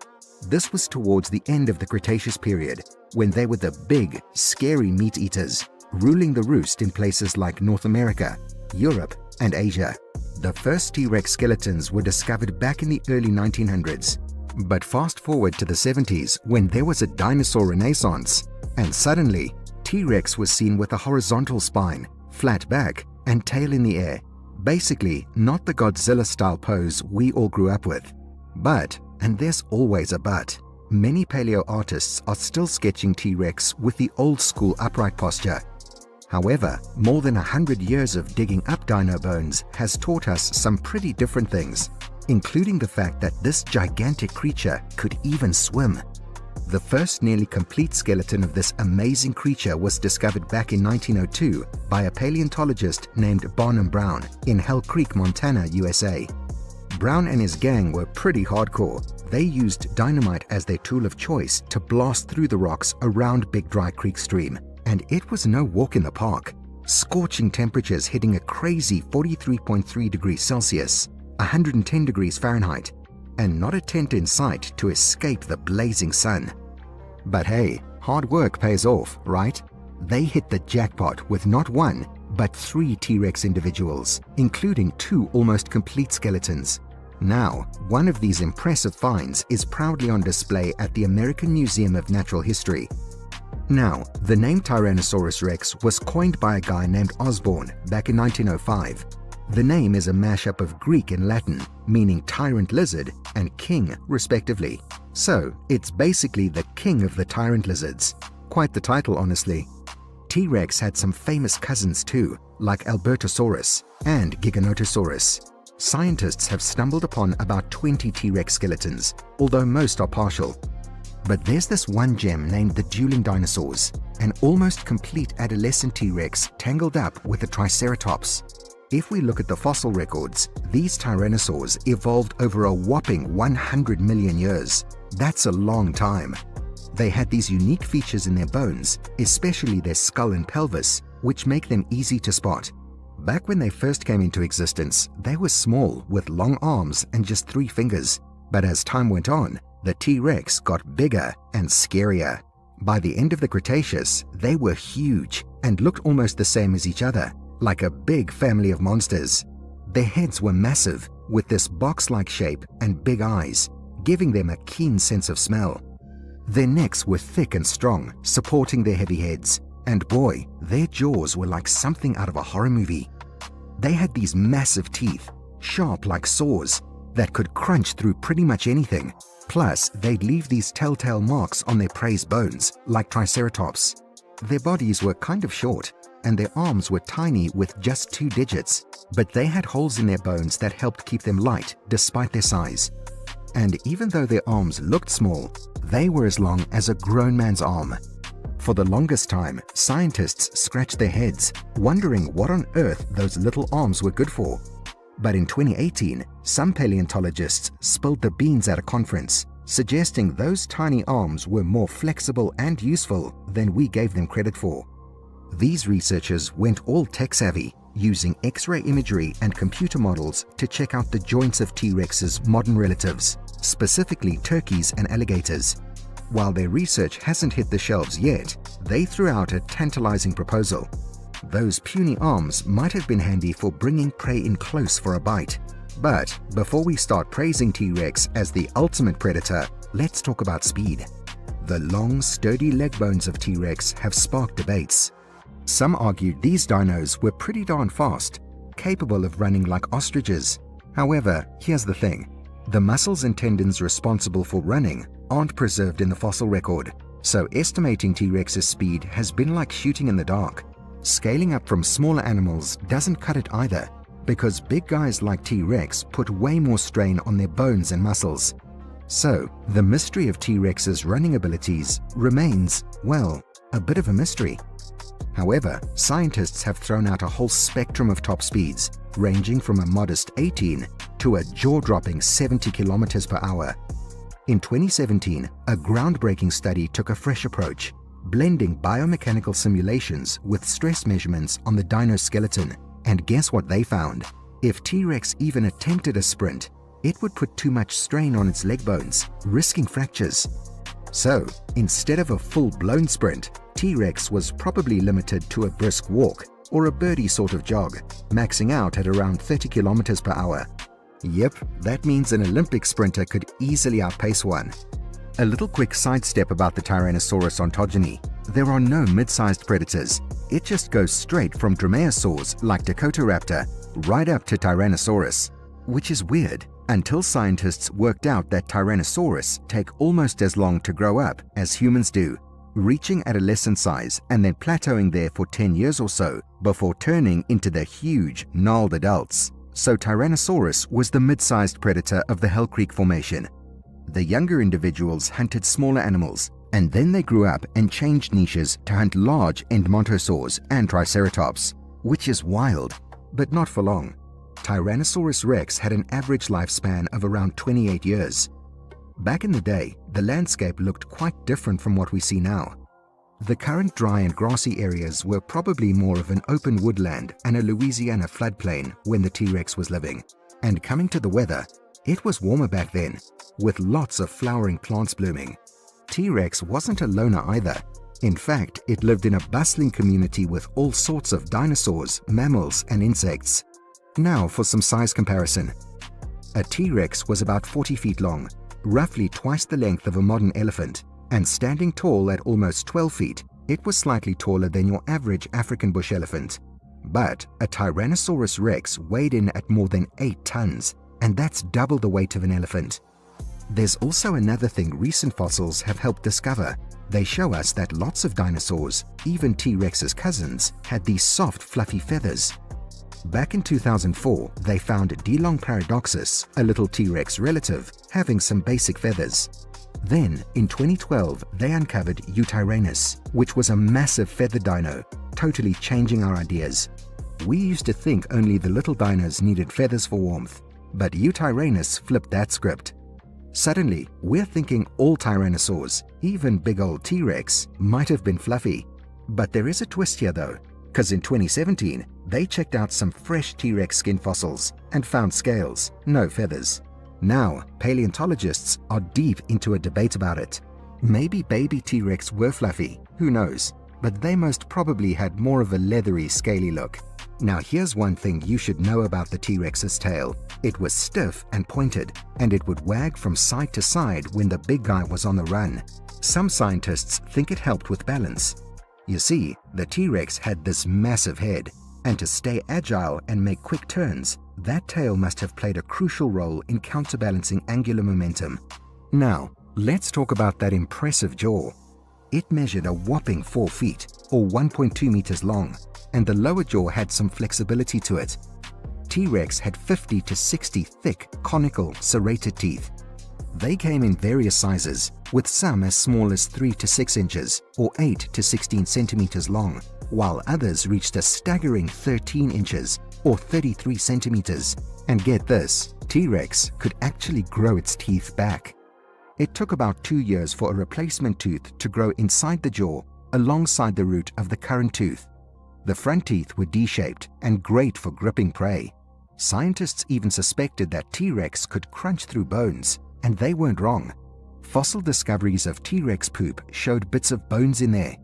This was towards the end of the Cretaceous period, when they were the big, scary meat eaters, ruling the roost in places like North America, Europe, and Asia. The first T-Rex skeletons were discovered back in the early 1900s. But fast forward to the 70s, when there was a dinosaur renaissance, and suddenly, T-Rex was seen with a horizontal spine, flat back, and tail in the air. Basically, not the Godzilla-style pose we all grew up with. But, and there's always a but, many paleo artists are still sketching T-Rex with the old-school upright posture. However, more than 100 years of digging up dino bones has taught us some pretty different things. including the fact that this gigantic creature could even swim. The first nearly complete skeleton of this amazing creature was discovered back in 1902 by a paleontologist named Barnum Brown in Hell Creek, Montana, USA. Brown and his gang were pretty hardcore. They used dynamite as their tool of choice to blast through the rocks around Big Dry Creek stream, and it was no walk in the park. Scorching temperatures hitting a crazy 43.3 degrees Celsius, 110 degrees Fahrenheit, and not a tent in sight to escape the blazing sun. But hey, hard work pays off, right? They hit the jackpot with not one, but 3 T-Rex individuals, including 2 almost complete skeletons. Now, one of these impressive finds is proudly on display at the American Museum of Natural History. Now, the name Tyrannosaurus rex was coined by a guy named Osborne back in 1905. The name is a mashup of Greek and Latin, meaning tyrant lizard and king, respectively. So, it's basically the king of the tyrant lizards. Quite the title, honestly. T-Rex had some famous cousins too, like Albertosaurus and Giganotosaurus. Scientists have stumbled upon about 20 T-Rex skeletons, although most are partial. But there's this one gem named the dueling dinosaurs, an almost complete adolescent T-Rex tangled up with a Triceratops. If we look at the fossil records, these tyrannosaurs evolved over a whopping 100 million years. That's a long time. They had these unique features in their bones, especially their skull and pelvis, which make them easy to spot. Back when they first came into existence, they were small with long arms and just 3 fingers. But as time went on, the T-Rex got bigger and scarier. By the end of the Cretaceous, they were huge and looked almost the same as each other, like a big family of monsters. Their heads were massive, with this box-like shape and big eyes, giving them a keen sense of smell. Their necks were thick and strong, supporting their heavy heads, and boy, their jaws were like something out of a horror movie. They had these massive teeth, sharp like saws, that could crunch through pretty much anything. Plus, they'd leave these telltale marks on their prey's bones, like Triceratops. Their bodies were kind of short, and their arms were tiny with just 2 digits, but they had holes in their bones that helped keep them light despite their size. And even though their arms looked small, they were as long as a grown man's arm. For the longest time, scientists scratched their heads, wondering what on earth those little arms were good for. But in 2018, some paleontologists spilled the beans at a conference, suggesting those tiny arms were more flexible and useful than we gave them credit for. These researchers went all tech-savvy, using X-ray imagery and computer models to check out the joints of T-Rex's modern relatives, specifically turkeys and alligators. While their research hasn't hit the shelves yet, they threw out a tantalizing proposal. Those puny arms might have been handy for bringing prey in close for a bite. But before we start praising T-Rex as the ultimate predator, let's talk about speed. The long, sturdy leg bones of T-Rex have sparked debates. Some argued these dinos were pretty darn fast, capable of running like ostriches. However, here's the thing. The muscles and tendons responsible for running aren't preserved in the fossil record, so estimating T-Rex's speed has been like shooting in the dark. Scaling up from smaller animals doesn't cut it either, because big guys like T-Rex put way more strain on their bones and muscles. So, the mystery of T-Rex's running abilities remains, well, a bit of a mystery. However, scientists have thrown out a whole spectrum of top speeds, ranging from a modest 18 to a jaw-dropping 70 kilometers per hour. In 2017, a groundbreaking study took a fresh approach, blending biomechanical simulations with stress measurements on the dino skeleton. And guess what they found? If T-Rex even attempted a sprint, it would put too much strain on its leg bones, risking fractures. So, instead of a full-blown sprint, T-Rex was probably limited to a brisk walk or a birdie sort of jog, maxing out at around 30 kilometers per hour. Yep, that means an Olympic sprinter could easily outpace one. A little quick sidestep about the Tyrannosaurus ontogeny. There are no mid-sized predators. It just goes straight from dromaeosaurs like Dakotaraptor right up to Tyrannosaurus, which is weird until scientists worked out that Tyrannosaurus take almost as long to grow up as humans do, reaching adolescent size and then plateauing there for 10 years or so before turning into the huge, gnarled adults. so Tyrannosaurus was the mid-sized predator of the Hell Creek Formation. The younger individuals hunted smaller animals, and then they grew up and changed niches to hunt large edmontosaurs and triceratops, which is wild, but not for long. Tyrannosaurus rex had an average lifespan of around 28 years. Back in the day, the landscape looked quite different from what we see now. The current dry and grassy areas were probably more of an open woodland and a Louisiana floodplain when the T-Rex was living. And coming to the weather, it was warmer back then, with lots of flowering plants blooming. T-Rex wasn't a loner either. In fact, it lived in a bustling community with all sorts of dinosaurs, mammals, and insects. Now for some size comparison. A T-Rex was about 40 feet long, roughly twice the length of a modern elephant, and standing tall at almost 12 feet, it was slightly taller than your average African bush elephant. But a Tyrannosaurus rex weighed in at more than 8 tons, and that's double the weight of an elephant. There's also another thing recent fossils have helped discover. They show us that lots of dinosaurs, even T-Rex's cousins, had these soft, fluffy feathers. Back in 2004, they found Dilophosaurus, a little T-Rex relative, having some basic feathers. Then, in 2012, they uncovered Yutyrannus, which was a massive feathered dino, totally changing our ideas. We used to think only the little dinos needed feathers for warmth, but Yutyrannus flipped that script. Suddenly, we're thinking all tyrannosaurs, even big old T-Rex, might have been fluffy. But there is a twist here though, because in 2017, they checked out some fresh T-Rex skin fossils and found scales, no feathers. Now, paleontologists are deep into a debate about it. Maybe baby T-Rex were fluffy, who knows, but they most probably had more of a leathery, scaly look. Now here's one thing you should know about the T-Rex's tail. It was stiff and pointed, and it would wag from side to side when the big guy was on the run. Some scientists think it helped with balance. You see, the T-Rex had this massive head, and to stay agile and make quick turns, that tail must have played a crucial role in counterbalancing angular momentum. Now, let's talk about that impressive jaw. It measured a whopping 4 feet, or 1.2 meters long, and the lower jaw had some flexibility to it. T-Rex had 50 to 60 thick, conical, serrated teeth. They came in various sizes, with some as small as 3 to 6 inches, or 8 to 16 centimeters long, while others reached a staggering 13 inches, or 33 centimeters. And get this, T-Rex could actually grow its teeth back. It took about 2 years for a replacement tooth to grow inside the jaw, alongside the root of the current tooth. The front teeth were D-shaped and great for gripping prey. Scientists even suspected that T-Rex could crunch through bones, and they weren't wrong. Fossil discoveries of T-Rex poop showed bits of bones in there.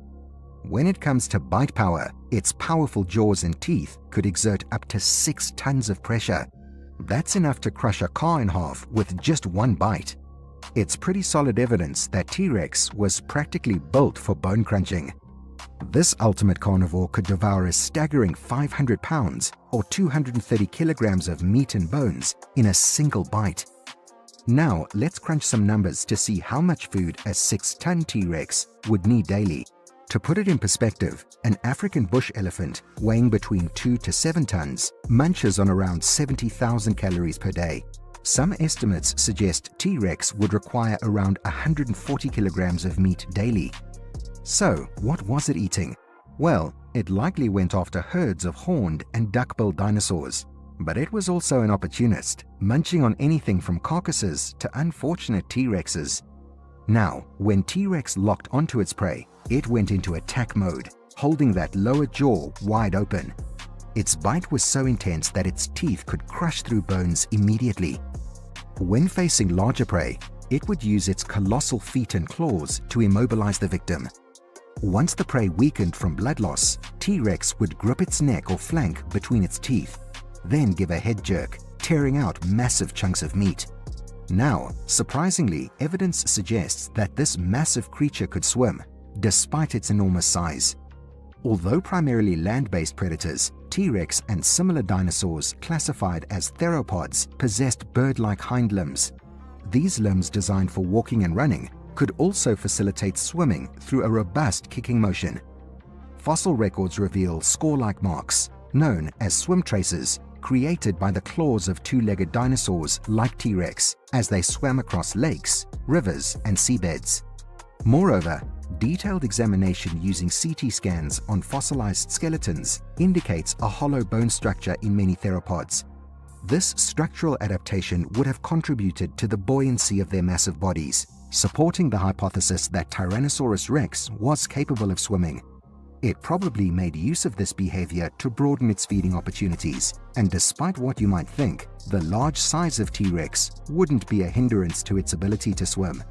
When it comes to bite power, its powerful jaws and teeth could exert up to 6 tons of pressure. That's enough to crush a car in half with just one bite. It's pretty solid evidence that T-Rex was practically built for bone crunching. This ultimate carnivore could devour a staggering 500 pounds or 230 kilograms of meat and bones in a single bite. Now, let's crunch some numbers to see how much food a 6-ton T-Rex would need daily. To put it in perspective, an African bush elephant weighing between 2 to 7 tons munches on around 70,000 calories per day. Some estimates suggest T-Rex would require around 140 kilograms of meat daily. So, what was it eating? Well, it likely went after herds of horned and duck-billed dinosaurs. But it was also an opportunist, munching on anything from carcasses to unfortunate T-Rexes. Now, when T-Rex locked onto its prey, it went into attack mode, holding that lower jaw wide open. Its bite was so intense that its teeth could crush through bones immediately. When facing larger prey, it would use its colossal feet and claws to immobilize the victim. Once the prey weakened from blood loss, T-Rex would grip its neck or flank between its teeth, then give a head jerk, tearing out massive chunks of meat. Now, surprisingly, evidence suggests that this massive creature could swim, despite its enormous size. Although primarily land-based predators, T-Rex and similar dinosaurs classified as theropods possessed bird-like hind limbs. These limbs, designed for walking and running, could also facilitate swimming through a robust kicking motion. Fossil records reveal score-like marks, known as swim traces, created by the claws of two-legged dinosaurs like T-Rex as they swam across lakes, rivers, and seabeds. Moreover, detailed examination using CT scans on fossilized skeletons indicates a hollow bone structure in many theropods. This structural adaptation would have contributed to the buoyancy of their massive bodies, supporting the hypothesis that Tyrannosaurus rex was capable of swimming. It probably made use of this behavior to broaden its feeding opportunities, and despite what you might think, the large size of T-Rex wouldn't be a hindrance to its ability to swim.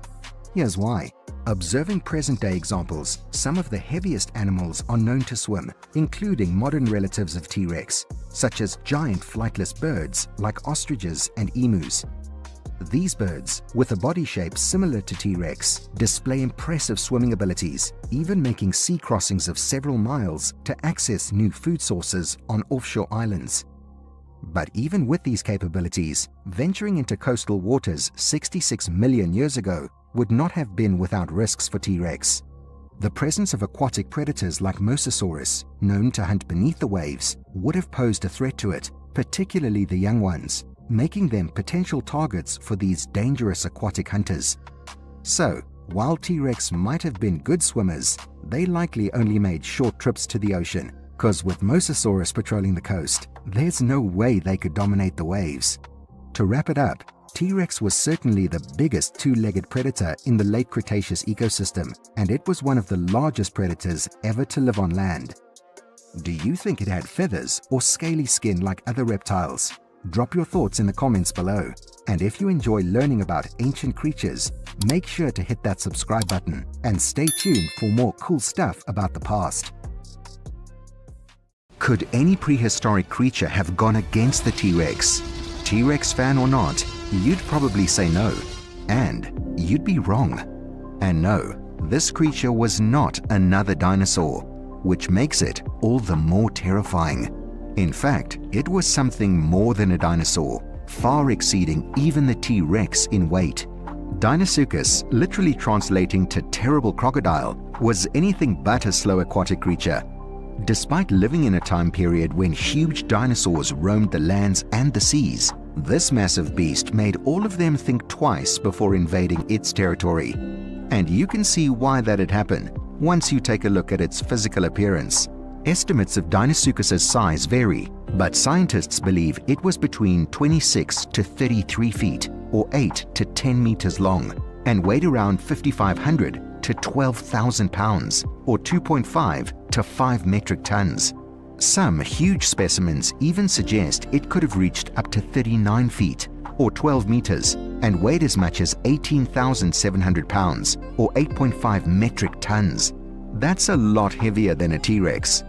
Here's why. Observing present-day examples, some of the heaviest animals are known to swim, including modern relatives of T-Rex, such as giant flightless birds like ostriches and emus. These birds, with a body shape similar to T-Rex, display impressive swimming abilities, even making sea crossings of several miles to access new food sources on offshore islands. But even with these capabilities, venturing into coastal waters 66 million years ago would not have been without risks for T-Rex. The presence of aquatic predators like Mosasaurus, known to hunt beneath the waves, would have posed a threat to it, particularly the young ones, making them potential targets for these dangerous aquatic hunters. So, while T-Rex might have been good swimmers, they likely only made short trips to the ocean, because with Mosasaurus patrolling the coast, there's no way they could dominate the waves. To wrap it up, T-Rex was certainly the biggest two-legged predator in the late Cretaceous ecosystem, and it was one of the largest predators ever to live on land. Do you think it had feathers or scaly skin like other reptiles? Drop your thoughts in the comments below. And if you enjoy learning about ancient creatures, make sure to hit that subscribe button and stay tuned for more cool stuff about the past. Could any prehistoric creature have gone against the T-Rex? T-Rex fan or not, you'd probably say no. And you'd be wrong. And no, this creature was not another dinosaur, which makes it all the more terrifying. In fact, it was something more than a dinosaur, far exceeding even the T-Rex in weight. Deinosuchus, literally translating to terrible crocodile, was anything but a slow aquatic creature. Despite living in a time period when huge dinosaurs roamed the lands and the seas, this massive beast made all of them think twice before invading its territory. And you can see why that'd happen once you take a look at its physical appearance. Estimates of Deinosuchus's size vary, but scientists believe it was between 26 to 33 feet, or 8 to 10 meters long, and weighed around 5,500 to 12,000 pounds, or 2.5 to 5 metric tons. Some huge specimens even suggest it could have reached up to 39 feet, or 12 meters, and weighed as much as 18,700 pounds, or 8.5 metric tons. That's a lot heavier than a T-Rex.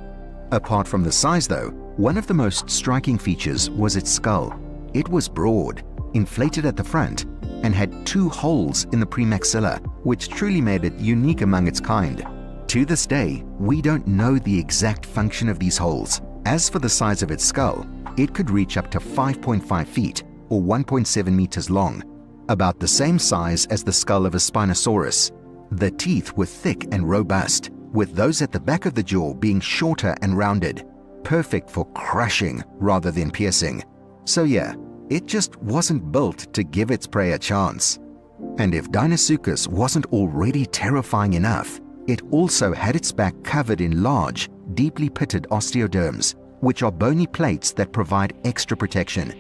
Apart from the size though, one of the most striking features was its skull. It was broad, inflated at the front, and had 2 holes in the premaxilla, which truly made it unique among its kind. To this day, we don't know the exact function of these holes. As for the size of its skull, it could reach up to 5.5 feet, or 1.7 meters long, about the same size as the skull of a Spinosaurus. The teeth were thick and robust, with those at the back of the jaw being shorter and rounded, perfect for crushing rather than piercing. So yeah, it just wasn't built to give its prey a chance. And if Deinosuchus wasn't already terrifying enough, it also had its back covered in large, deeply pitted osteoderms, which are bony plates that provide extra protection.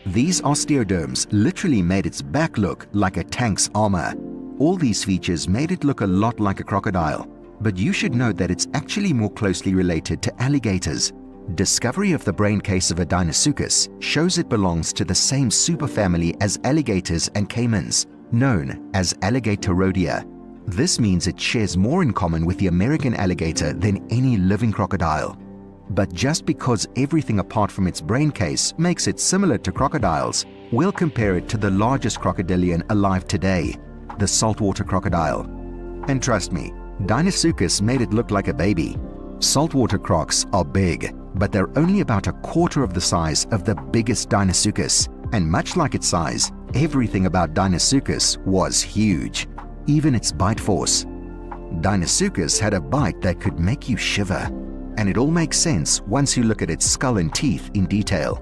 These osteoderms literally made its back look like a tank's armor. All these features made it look a lot like a crocodile, but you should know that it's actually more closely related to alligators. Discovery of the brain case of a Deinosuchus shows it belongs to the same superfamily as alligators and caimans, known as Alligatorodea. This means it shares more in common with the American alligator than any living crocodile. But just because everything apart from its brain case makes it similar to crocodiles, we'll compare it to the largest crocodilian alive today, the saltwater crocodile. And trust me, Deinosuchus made it look like a baby. Saltwater crocs are big, but they're only about a quarter of the size of the biggest Deinosuchus, and much like its size, everything about Deinosuchus was huge, even its bite force. Deinosuchus had a bite that could make you shiver, and it all makes sense once you look at its skull and teeth in detail.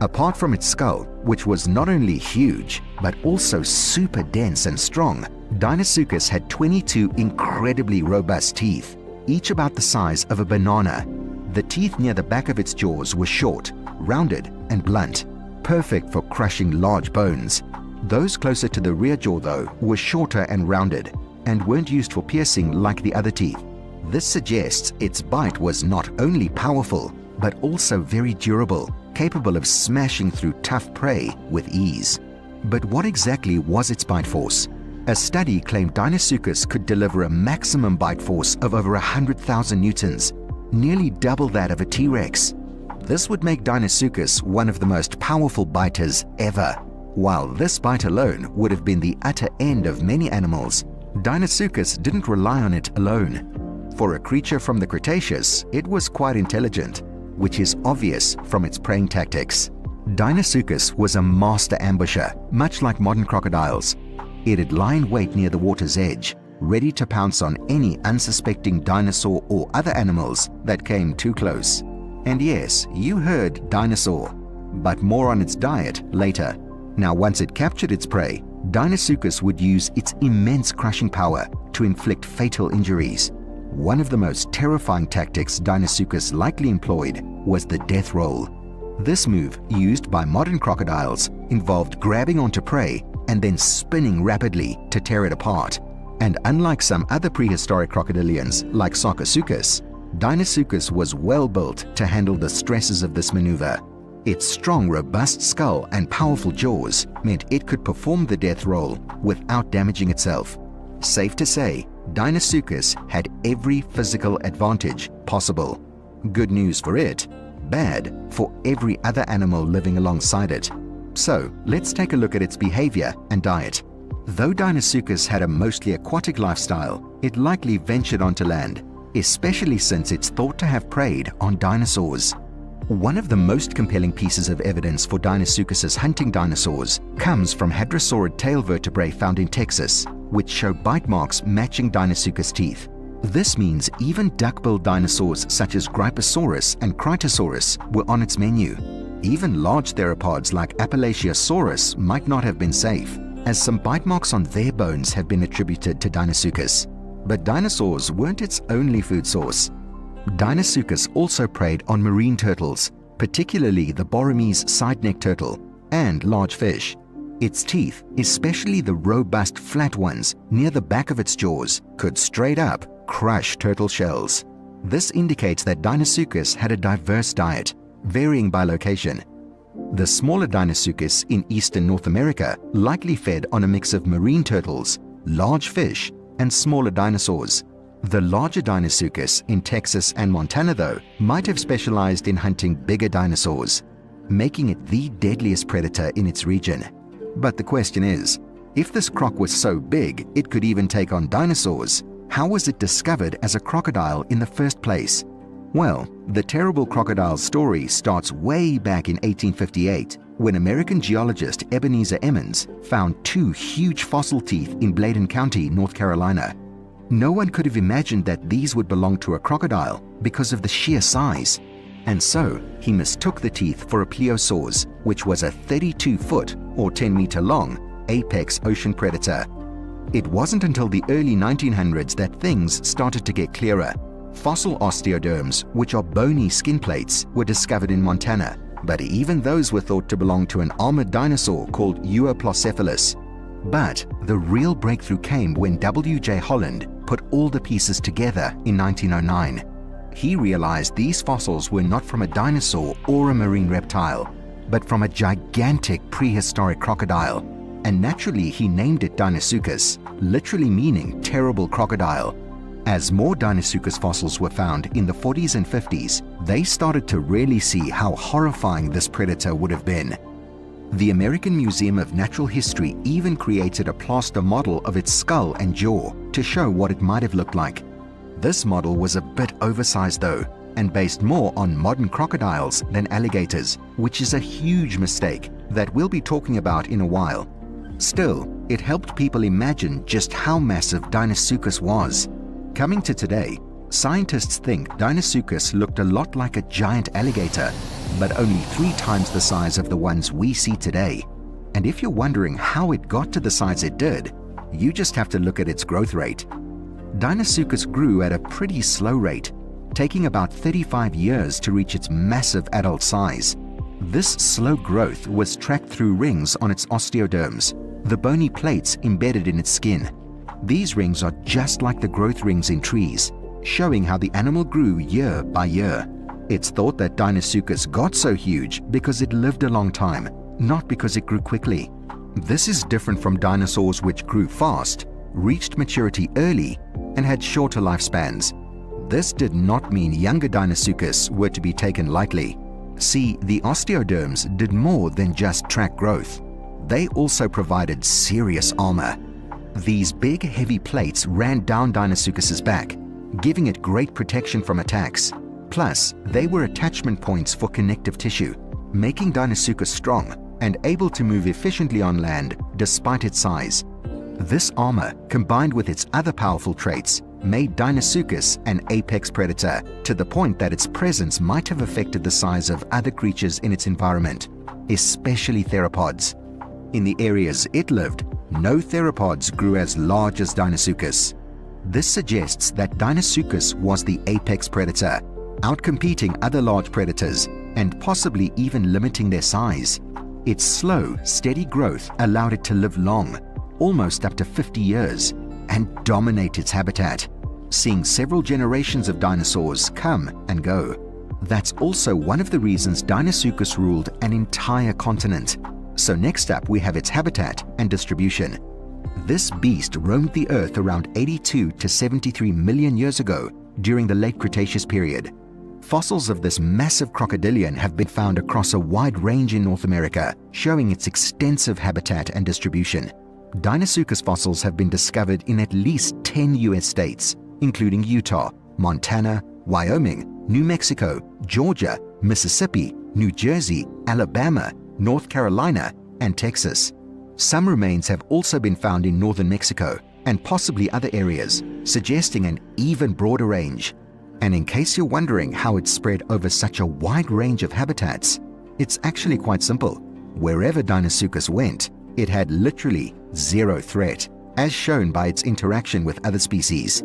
Apart from its skull, which was not only huge, but also super dense and strong, Deinosuchus had 22 incredibly robust teeth, each about the size of a banana. The teeth near the back of its jaws were short, rounded, and blunt, perfect for crushing large bones. Those closer to the rear jaw, though, were shorter and rounded, and weren't used for piercing like the other teeth. This suggests its bite was not only powerful, but also very durable, capable of smashing through tough prey with ease. But what exactly was its bite force? A study claimed Deinosuchus could deliver a maximum bite force of over 100,000 newtons, nearly double that of a T-Rex. This would make Deinosuchus one of the most powerful biters ever. While this bite alone would have been the utter end of many animals, Deinosuchus didn't rely on it alone. For a creature from the Cretaceous, it was quite intelligent, which is obvious from its preying tactics. Deinosuchus was a master ambusher, much like modern crocodiles. It'd lie in wait near the water's edge, ready to pounce on any unsuspecting dinosaur or other animals that came too close. And yes, you heard dinosaur, but more on its diet later. Now, once it captured its prey, Deinosuchus would use its immense crushing power to inflict fatal injuries. One of the most terrifying tactics Deinosuchus likely employed was the death roll. This move, used by modern crocodiles, involved grabbing onto prey and then spinning rapidly to tear it apart. And unlike some other prehistoric crocodilians like Sarcosuchus, Deinosuchus was well built to handle the stresses of this maneuver. Its strong, robust skull and powerful jaws meant it could perform the death roll without damaging itself. Safe to say, Deinosuchus had every physical advantage possible. Good news for it, bad for every other animal living alongside it. So, let's take a look at its behavior and diet. Though Deinosuchus had a mostly aquatic lifestyle, it likely ventured onto land, especially since it's thought to have preyed on dinosaurs. One of the most compelling pieces of evidence for Deinosuchus's hunting dinosaurs comes from hadrosaurid tail vertebrae found in Texas, which show bite marks matching Deinosuchus teeth. This means even duck-billed dinosaurs such as Gryposaurus and Critosaurus were on its menu. Even large theropods like Appalachiosaurus might not have been safe, as some bite marks on their bones have been attributed to Deinosuchus. But dinosaurs weren't its only food source. Deinosuchus also preyed on marine turtles, particularly the Borromean side-neck turtle, and large fish. Its teeth, especially the robust flat ones near the back of its jaws, could straight up crush turtle shells. This indicates that Deinosuchus had a diverse diet, varying by location. The smaller Deinosuchus in eastern North America likely fed on a mix of marine turtles, large fish, and smaller dinosaurs. The larger Deinosuchus in Texas and Montana, though, might have specialized in hunting bigger dinosaurs, making it the deadliest predator in its region. But the question is, if this croc was so big it could even take on dinosaurs, how was it discovered as a crocodile in the first place? Well, the terrible crocodile story starts way back in 1858, when American geologist Ebenezer Emmons found 2 huge fossil teeth in Bladen County, North Carolina. No one could have imagined that these would belong to a crocodile because of the sheer size. And so, he mistook the teeth for a plesiosaurs, which was a 32-foot or 10-meter long apex ocean predator. It wasn't until the early 1900s that things started to get clearer. Fossil osteoderms, which are bony skin plates, were discovered in Montana, but even those were thought to belong to an armored dinosaur called Euoplocephalus. But the real breakthrough came when W.J. Holland put all the pieces together in 1909. He realized these fossils were not from a dinosaur or a marine reptile, but from a gigantic prehistoric crocodile, and naturally he named it Deinosuchus, literally meaning terrible crocodile. As more Deinosuchus fossils were found in the 40s and 50s, they started to really see how horrifying this predator would have been. The American Museum of Natural History even created a plaster model of its skull and jaw to show what it might have looked like. This model was a bit oversized though, and based more on modern crocodiles than alligators, which is a huge mistake that we'll be talking about in a while. Still, it helped people imagine just how massive Deinosuchus was. Coming to today, Scientists think Deinosuchus looked a lot like a giant alligator, but only 3 times the size of the ones we see today. And if you're wondering how it got to the size it did, you just have to look at its growth rate. Deinosuchus grew at a pretty slow rate, taking about 35 years to reach its massive adult size. This slow growth was tracked through rings on its osteoderms, the bony plates embedded in its skin. These rings are just like the growth rings in trees, showing how the animal grew year by year. It's thought that Deinosuchus got so huge because it lived a long time, not because it grew quickly. This is different from dinosaurs which grew fast, reached maturity early, and had shorter lifespans. This did not mean younger Deinosuchus were to be taken lightly. See, the osteoderms did more than just track growth. They also provided serious armor. These big, heavy plates ran down Deinosuchus's back, giving it great protection from attacks. Plus, they were attachment points for connective tissue, making Deinosuchus strong and able to move efficiently on land despite its size. This armor, combined with its other powerful traits, made Deinosuchus an apex predator to the point that its presence might have affected the size of other creatures in its environment, especially theropods. In the areas it lived, no theropods grew as large as Deinosuchus. This suggests that Deinosuchus was the apex predator, outcompeting other large predators and possibly even limiting their size. Its slow, steady growth allowed it to live long, almost up to 50 years, and dominate its habitat, seeing several generations of dinosaurs come and go. That's also one of the reasons Deinosuchus ruled an entire continent. So next up we have its habitat and distribution. This beast roamed the Earth around 82 to 73 million years ago during the late Cretaceous period. Fossils of this massive crocodilian have been found across a wide range in North America, showing its extensive habitat and distribution. Deinosuchus fossils have been discovered in at least 10 US states, including Utah, Montana, Wyoming, New Mexico, Georgia, Mississippi, New Jersey, Alabama, North Carolina, and Texas. Some remains have also been found in northern Mexico and possibly other areas, suggesting an even broader range. And in case you're wondering how it spread over such a wide range of habitats, it's actually quite simple. Wherever Deinosuchus went, it had literally zero threat, as shown by its interaction with other species.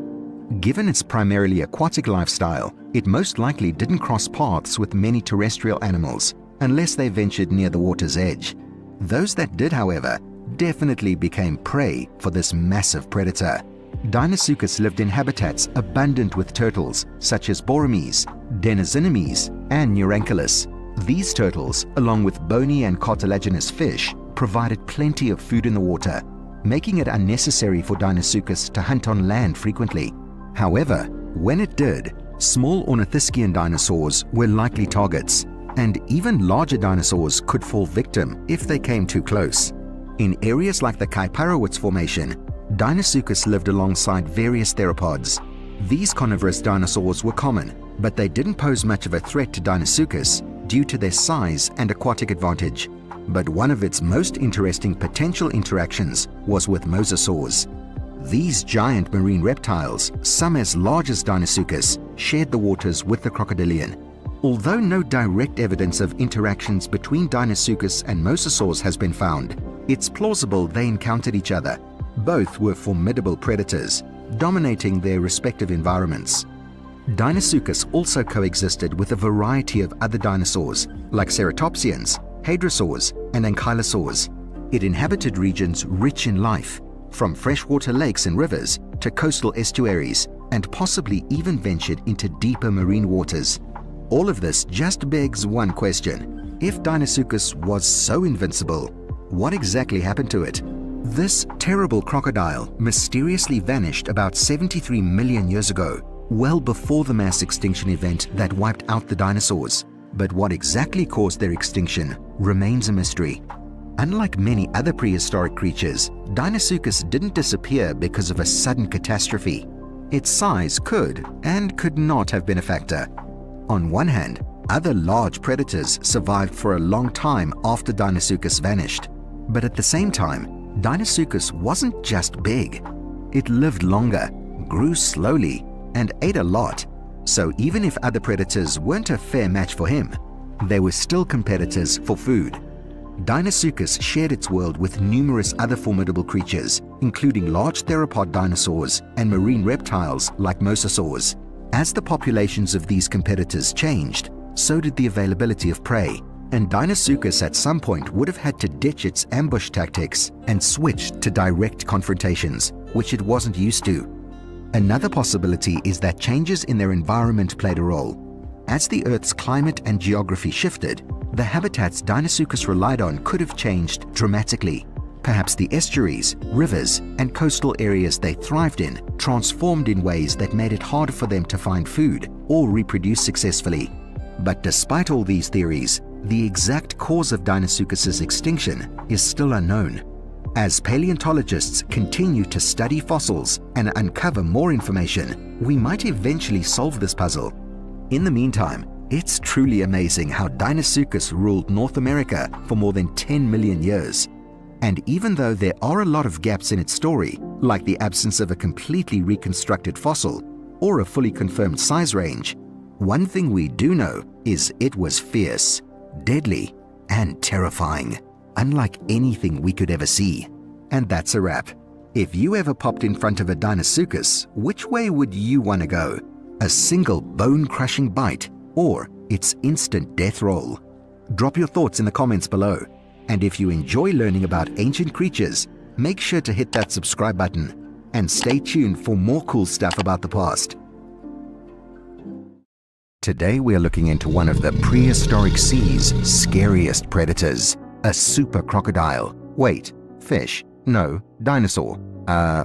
Given its primarily aquatic lifestyle, it most likely didn't cross paths with many terrestrial animals unless they ventured near the water's edge. Those that did, however, definitely became prey for this massive predator. Deinosuchus lived in habitats abundant with turtles such as Boromys, Denizinimes, and Neuranculus. These turtles, along with bony and cartilaginous fish, provided plenty of food in the water, making it unnecessary for Deinosuchus to hunt on land frequently. However, when it did, small ornithischian dinosaurs were likely targets, and even larger dinosaurs could fall victim if they came too close. In areas like the Kaiparowitz Formation, Deinosuchus lived alongside various theropods. These carnivorous dinosaurs were common, but they didn't pose much of a threat to Deinosuchus due to their size and aquatic advantage. But one of its most interesting potential interactions was with mosasaurs. These giant marine reptiles, some as large as Deinosuchus, shared the waters with the crocodilian. Although no direct evidence of interactions between Deinosuchus and mosasaurs has been found, it's plausible they encountered each other. Both were formidable predators, dominating their respective environments. Deinosuchus also coexisted with a variety of other dinosaurs, like ceratopsians, hadrosaurs, and ankylosaurs. It inhabited regions rich in life, from freshwater lakes and rivers to coastal estuaries, and possibly even ventured into deeper marine waters. All of this just begs one question. If Deinosuchus was so invincible, what exactly happened to it? This terrible crocodile mysteriously vanished about 73 million years ago, well before the mass extinction event that wiped out the dinosaurs. But what exactly caused their extinction remains a mystery. Unlike many other prehistoric creatures, Deinosuchus didn't disappear because of a sudden catastrophe. Its size could and could not have been a factor. On one hand, other large predators survived for a long time after Deinosuchus vanished. But at the same time, Deinosuchus wasn't just big. It lived longer, grew slowly, and ate a lot. So even if other predators weren't a fair match for him, they were still competitors for food. Deinosuchus shared its world with numerous other formidable creatures, including large theropod dinosaurs and marine reptiles like mosasaurs. As the populations of these competitors changed, so did the availability of prey, and Deinosuchus at some point would have had to ditch its ambush tactics and switch to direct confrontations, which it wasn't used to. Another possibility is that changes in their environment played a role. As the Earth's climate and geography shifted, the habitats Deinosuchus relied on could have changed dramatically. Perhaps the estuaries, rivers, and coastal areas they thrived in transformed in ways that made it harder for them to find food or reproduce successfully. But despite all these theories, the exact cause of Deinosuchus's extinction is still unknown. As paleontologists continue to study fossils and uncover more information, we might eventually solve this puzzle. In the meantime, it's truly amazing how Deinosuchus ruled North America for more than 10 million years. And even though there are a lot of gaps in its story, like the absence of a completely reconstructed fossil or a fully confirmed size range, one thing we do know is it was fierce, deadly, and terrifying, unlike anything we could ever see. And that's a wrap. If you ever popped in front of a Deinosuchus, which way would you want to go? A single bone-crushing bite, or its instant death roll? Drop your thoughts in the comments below. And if you enjoy learning about ancient creatures, make sure to hit that subscribe button and stay tuned for more cool stuff about the past. Today we are looking into one of the prehistoric sea's scariest predators, a super crocodile. Wait, fish? No, dinosaur.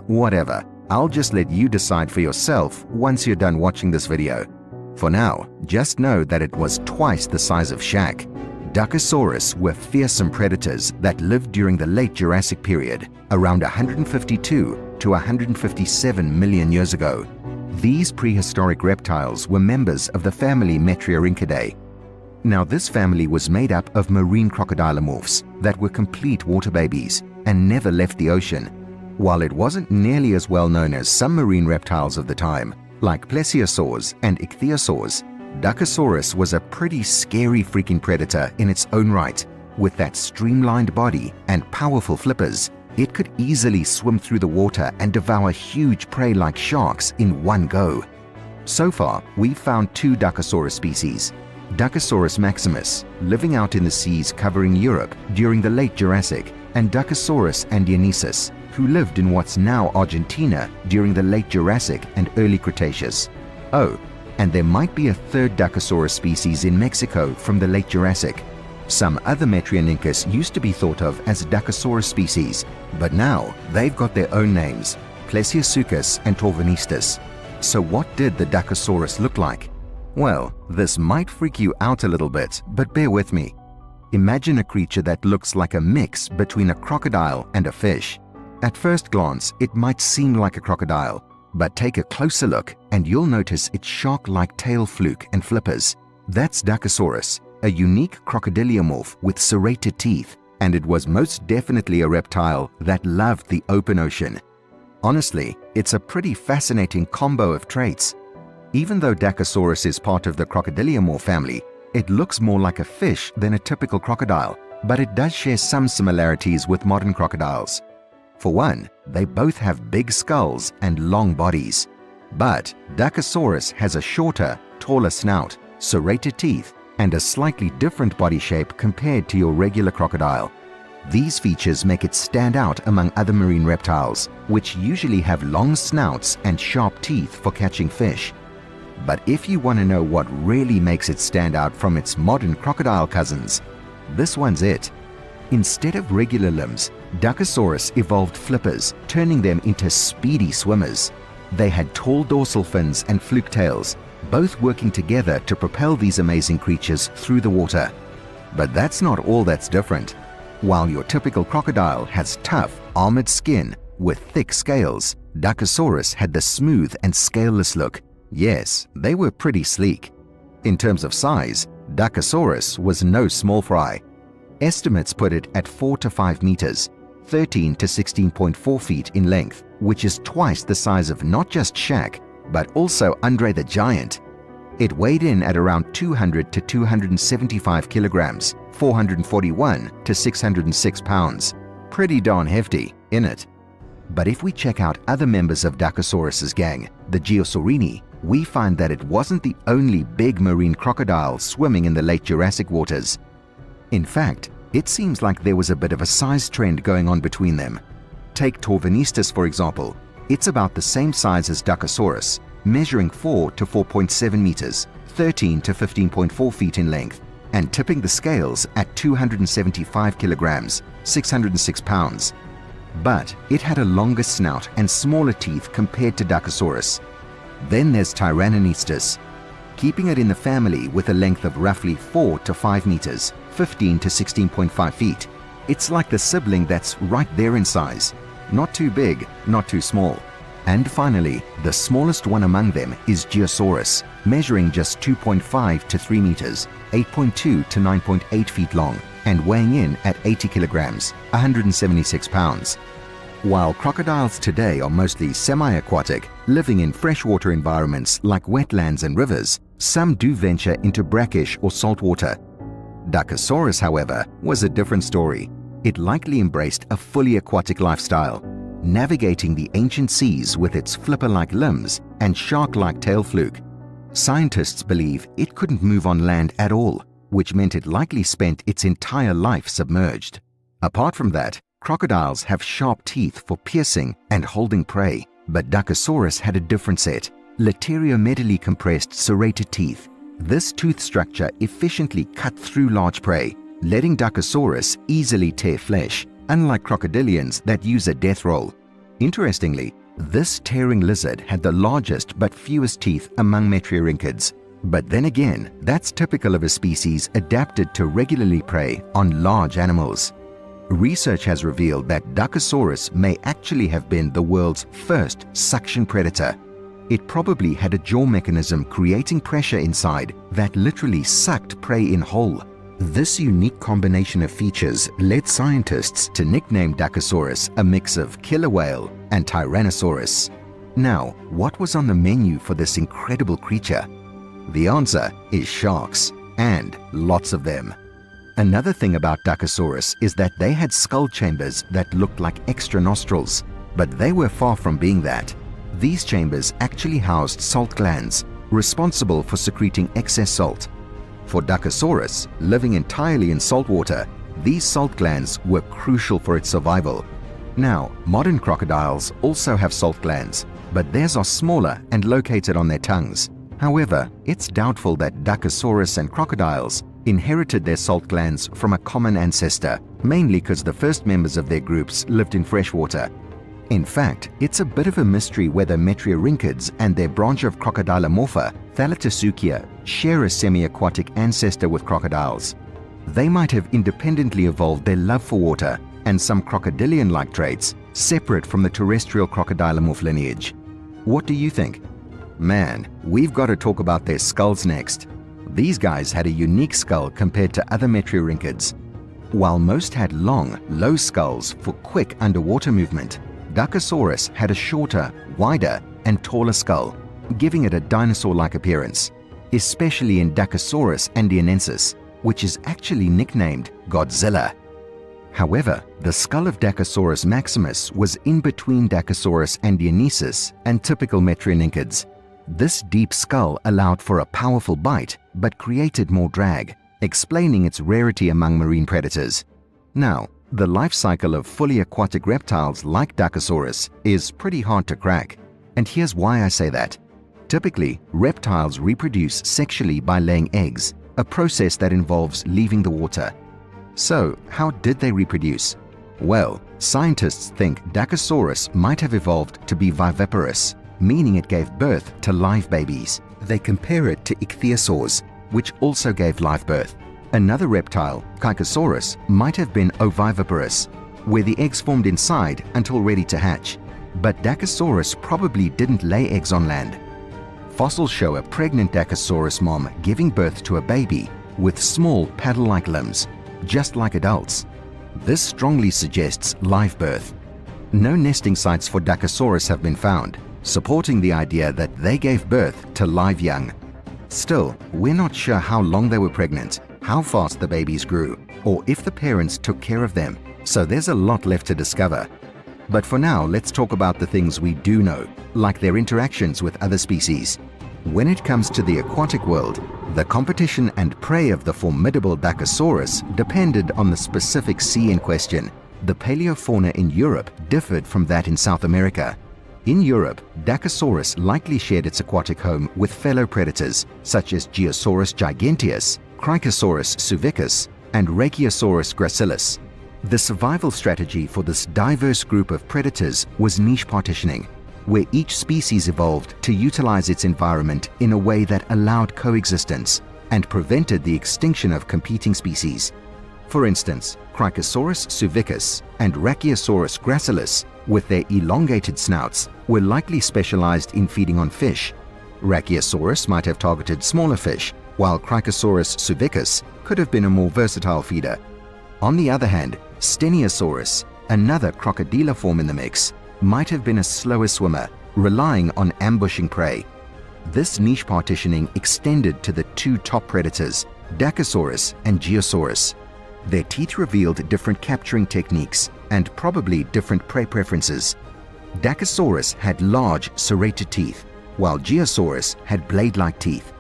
Whatever. I'll just let you decide for yourself once you're done watching this video. For now, just know that it was twice the size of Shaq. Duckosaurus were fearsome predators that lived during the late Jurassic period, around 152 to 157 million years ago. These prehistoric reptiles were members of the family Metriorhynchidae. Now, this family was made up of marine crocodilomorphs that were complete water babies and never left the ocean. While it wasn't nearly as well known as some marine reptiles of the time, like plesiosaurs and ichthyosaurs, Duckosaurus was a pretty scary freaking predator in its own right. With that streamlined body and powerful flippers, it could easily swim through the water and devour huge prey like sharks in one go. So far, we've found two Duckosaurus species. Duckosaurus maximus, living out in the seas covering Europe during the late Jurassic, and Duckosaurus andionensis, who lived in what's now Argentina during the late Jurassic and early Cretaceous. Oh, and there might be a third Duckosaurus species in Mexico from the late Jurassic. Some other Metriorhynchus used to be thought of as Duckosaurus species, but now they've got their own names, Plesiosuchus and Torvonistus. So what did the Duckosaurus look like? Well, this might freak you out a little bit, but bear with me. Imagine a creature that looks like a mix between a crocodile and a fish. At first glance, it might seem like a crocodile, but take a closer look and you'll notice its shark-like tail fluke and flippers. That's Duckosaurus, a unique crocodiliomorph with serrated teeth, and it was most definitely a reptile that loved the open ocean. Honestly, it's a pretty fascinating combo of traits. Even though Duckosaurus is part of the crocodiliomorph family, it looks more like a fish than a typical crocodile, but it does share some similarities with modern crocodiles. For one, they both have big skulls and long bodies. But Duckosaurus has a shorter, taller snout, serrated teeth, and a slightly different body shape compared to your regular crocodile. These features make it stand out among other marine reptiles, which usually have long snouts and sharp teeth for catching fish. But if you want to know what really makes it stand out from its modern crocodile cousins, this one's it. Instead of regular limbs, Duckosaurus evolved flippers, turning them into speedy swimmers. They had tall dorsal fins and fluke tails, both working together to propel these amazing creatures through the water. But that's not all that's different. While your typical crocodile has tough, armored skin with thick scales, Duckosaurus had the smooth and scaleless look. Yes, they were pretty sleek. In terms of size, Duckosaurus was no small fry. Estimates put it at 4 to 5 meters, 13 to 16.4 feet in length, which is twice the size of not just Shaq, but also Andre the Giant. It weighed in at around 200 to 275 kilograms, 441 to 606 pounds. Pretty darn hefty, innit? But if we check out other members of Dakosaurus's gang, the Geosaurini, we find that it wasn't the only big marine crocodile swimming in the late Jurassic waters. In fact, it seems like there was a bit of a size trend going on between them. Take Torvanistus, for example. It's about the same size as Dakosaurus, measuring 4 to 4.7 meters, 13 to 15.4 feet in length, and tipping the scales at 275 kilograms, 606 pounds. But it had a longer snout and smaller teeth compared to Dakosaurus. Then there's Tyrannonistus, keeping it in the family with a length of roughly 4 to 5 meters, 15 to 16.5 feet. It's like the sibling that's right there in size. Not too big, not too small. And finally, the smallest one among them is Geosaurus, measuring just 2.5 to 3 meters, 8.2 to 9.8 feet long, and weighing in at 80 kilograms, 176 pounds. While crocodiles today are mostly semi-aquatic, living in freshwater environments like wetlands and rivers, some do venture into brackish or saltwater. Dakosaurus, however, was a different story. It likely embraced a fully aquatic lifestyle, navigating the ancient seas with its flipper-like limbs and shark-like tail fluke. Scientists believe it couldn't move on land at all, which meant it likely spent its entire life submerged. Apart from that, crocodiles have sharp teeth for piercing and holding prey, but Dakosaurus had a different set, lateriometally compressed serrated teeth. This tooth structure efficiently cut through large prey, letting Dakosaurus easily tear flesh, unlike crocodilians that use a death roll. Interestingly, this tearing lizard had the largest but fewest teeth among metriorhynchids. But then again, that's typical of a species adapted to regularly prey on large animals. Research has revealed that Dakosaurus may actually have been the world's first suction predator. It probably had a jaw mechanism creating pressure inside that literally sucked prey in whole. This unique combination of features led scientists to nickname Dakosaurus a mix of killer whale and Tyrannosaurus. Now, what was on the menu for this incredible creature? The answer is sharks, and lots of them. Another thing about Dakosaurus is that they had skull chambers that looked like extra nostrils, but they were far from being that. These chambers actually housed salt glands, responsible for secreting excess salt. For Dakosaurus, living entirely in saltwater, these salt glands were crucial for its survival. Now, modern crocodiles also have salt glands, but theirs are smaller and located on their tongues. However, it's doubtful that Dakosaurus and crocodiles inherited their salt glands from a common ancestor, mainly because the first members of their groups lived in freshwater. In fact, it's a bit of a mystery whether metriorhynchids and their branch of Crocodilomorpha, Thalattosaucia, share a semi-aquatic ancestor with crocodiles. They might have independently evolved their love for water and some crocodilian-like traits separate from the terrestrial Crocodilomorph lineage. What do you think? Man, we've got to talk about their skulls next. These guys had a unique skull compared to other metriorhynchids. While most had long, low skulls for quick underwater movement, Dakosaurus had a shorter, wider, and taller skull, giving it a dinosaur-like appearance, especially in Dakosaurus andianensis, which is actually nicknamed Godzilla. However, the skull of Dakosaurus maximus was in between Dakosaurus andianensis and typical metriorhynchids. This deep skull allowed for a powerful bite, but created more drag, explaining its rarity among marine predators. Now, the life cycle of fully aquatic reptiles like Dakosaurus is pretty hard to crack, and here's why I say that. Typically, reptiles reproduce sexually by laying eggs, a process that involves leaving the water. So, how did they reproduce? Well, scientists think Dakosaurus might have evolved to be viviparous, meaning it gave birth to live babies. They compare it to ichthyosaurs, which also gave live birth. Another reptile, Caecosaurus, might have been oviviparous, where the eggs formed inside until ready to hatch. But Dakosaurus probably didn't lay eggs on land. Fossils show a pregnant Dakosaurus mom giving birth to a baby with small paddle-like limbs, just like adults. This strongly suggests live birth. No nesting sites for Dakosaurus have been found, supporting the idea that they gave birth to live young. Still, we're not sure how long they were pregnant, how fast the babies grew, or if the parents took care of them, so there's a lot left to discover. But for now, let's talk about the things we do know, like their interactions with other species. When it comes to the aquatic world, the competition and prey of the formidable Dacosaurus depended on the specific sea in question. The paleofauna in Europe differed from that in South America. In Europe, Dacosaurus likely shared its aquatic home with fellow predators such as Geosaurus giganteus, Cricosaurus suvicus, and Brachiosaurus gracilis. The survival strategy for this diverse group of predators was niche partitioning, where each species evolved to utilize its environment in a way that allowed coexistence and prevented the extinction of competing species. For instance, Cricosaurus suvicus and Brachiosaurus gracilis, with their elongated snouts, were likely specialized in feeding on fish. Brachiosaurus might have targeted smaller fish, while Cricosaurus suvicus could have been a more versatile feeder. On the other hand, Steniosaurus, another crocodiliform in the mix, might have been a slower swimmer, relying on ambushing prey. This niche partitioning extended to the two top predators, Dacosaurus and Geosaurus. Their teeth revealed different capturing techniques and probably different prey preferences. Dacosaurus had large, serrated teeth, while Geosaurus had blade-like teeth.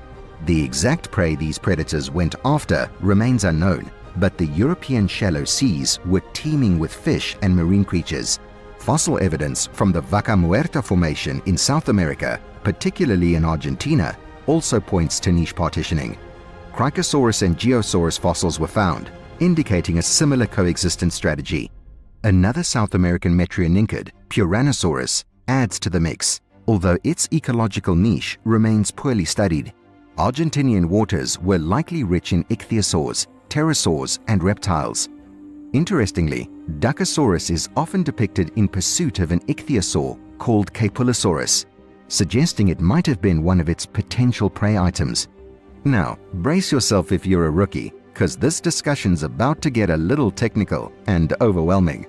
The exact prey these predators went after remains unknown, but the European shallow seas were teeming with fish and marine creatures. Fossil evidence from the Vaca Muerta Formation in South America, particularly in Argentina, also points to niche partitioning. Cricosaurus and Geosaurus fossils were found, indicating a similar coexistence strategy. Another South American metrionychid, Puranosaurus, adds to the mix, although its ecological niche remains poorly studied. Argentinian waters were likely rich in ichthyosaurs, pterosaurs, and reptiles. Interestingly, Dacosaurus is often depicted in pursuit of an ichthyosaur called Capullosaurus, suggesting it might have been one of its potential prey items. Now, brace yourself if you're a rookie, because this discussion's about to get a little technical and overwhelming.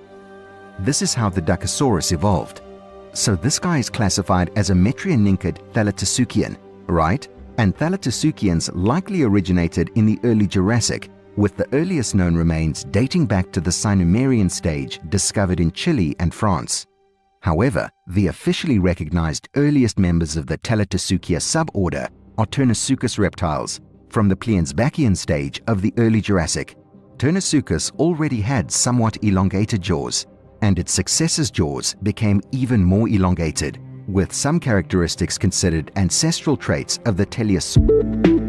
This is how the Dacosaurus evolved. So this guy is classified as a metrionychid Thalattosuchian, right? And Thalattosuchians likely originated in the early Jurassic, with the earliest known remains dating back to the Sinomerian stage discovered in Chile and France. However, the officially recognized earliest members of the Thalattosuchia suborder are Turnasuchus reptiles, from the Pliensbachian stage of the early Jurassic. Turnasuchus already had somewhat elongated jaws, and its successor's jaws became even more elongated, with some characteristics considered ancestral traits of the Teleosaurus.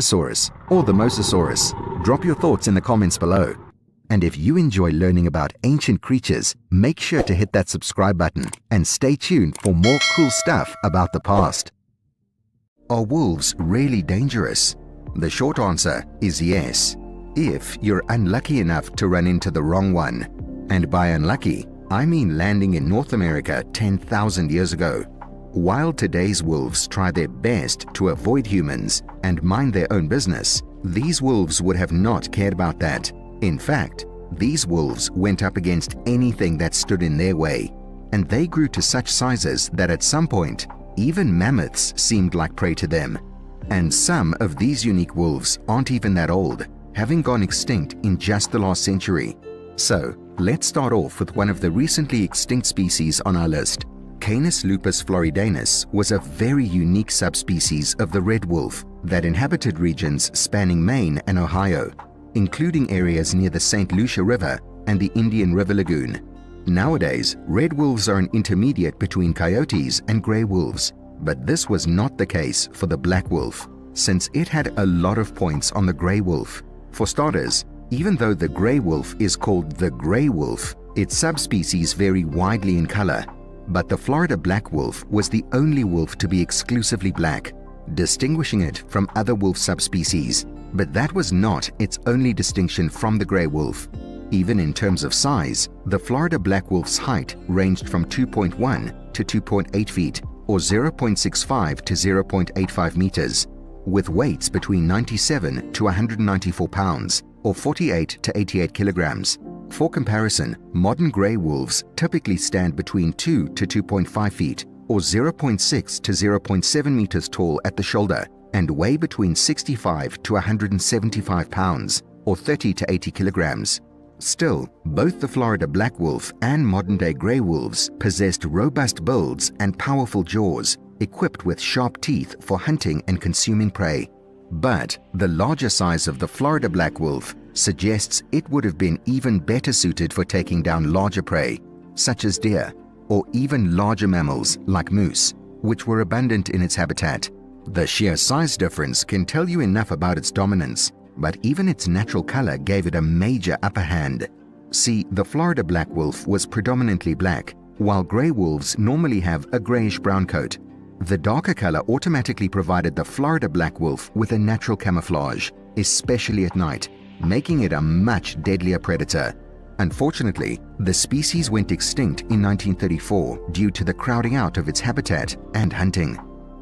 Stegosaurus or the Mosasaurus? Drop your thoughts in the comments below. And if you enjoy learning about ancient creatures, make sure to hit that subscribe button and stay tuned for more cool stuff about the past. Are wolves really dangerous? The short answer is yes, if you're unlucky enough to run into the wrong one. And by unlucky, I mean landing in North America 10,000 years ago. While today's wolves try their best to avoid humans and mind their own business, these wolves would have not cared about that. In fact, these wolves went up against anything that stood in their way, and they grew to such sizes that at some point, even mammoths seemed like prey to them. And some of these unique wolves aren't even that old, having gone extinct in just the last century. So, let's start off with one of the recently extinct species on our list. Canis lupus floridanus was a very unique subspecies of the red wolf that inhabited regions spanning Maine and Ohio, including areas near the St. Lucia River and the Indian River Lagoon. Nowadays, red wolves are an intermediate between coyotes and gray wolves, but this was not the case for the black wolf, since it had a lot of points on the gray wolf. For starters, even though the gray wolf is called the gray wolf, its subspecies vary widely in color, but the Florida black wolf was the only wolf to be exclusively black, distinguishing it from other wolf subspecies. But that was not its only distinction from the gray wolf. Even in terms of size, the Florida black wolf's height ranged from 2.1 to 2.8 feet, or 0.65 to 0.85 meters, with weights between 97 to 194 pounds, or 48 to 88 kilograms. For comparison, modern gray wolves typically stand between 2 to 2.5 feet, or 0.6 to 0.7 meters tall at the shoulder, and weigh between 65 to 175 pounds, or 30 to 80 kilograms. Still, both the Florida black wolf and modern-day gray wolves possessed robust builds and powerful jaws, equipped with sharp teeth for hunting and consuming prey. But the larger size of the Florida black wolf suggests it would have been even better suited for taking down larger prey, such as deer, or even larger mammals like moose, which were abundant in its habitat. The sheer size difference can tell you enough about its dominance, but even its natural color gave it a major upper hand. See, the Florida black wolf was predominantly black, while gray wolves normally have a grayish-brown coat. The darker color automatically provided the Florida black wolf with a natural camouflage, especially at night, making it a much deadlier predator. Unfortunately, the species went extinct in 1934 due to the crowding out of its habitat and hunting.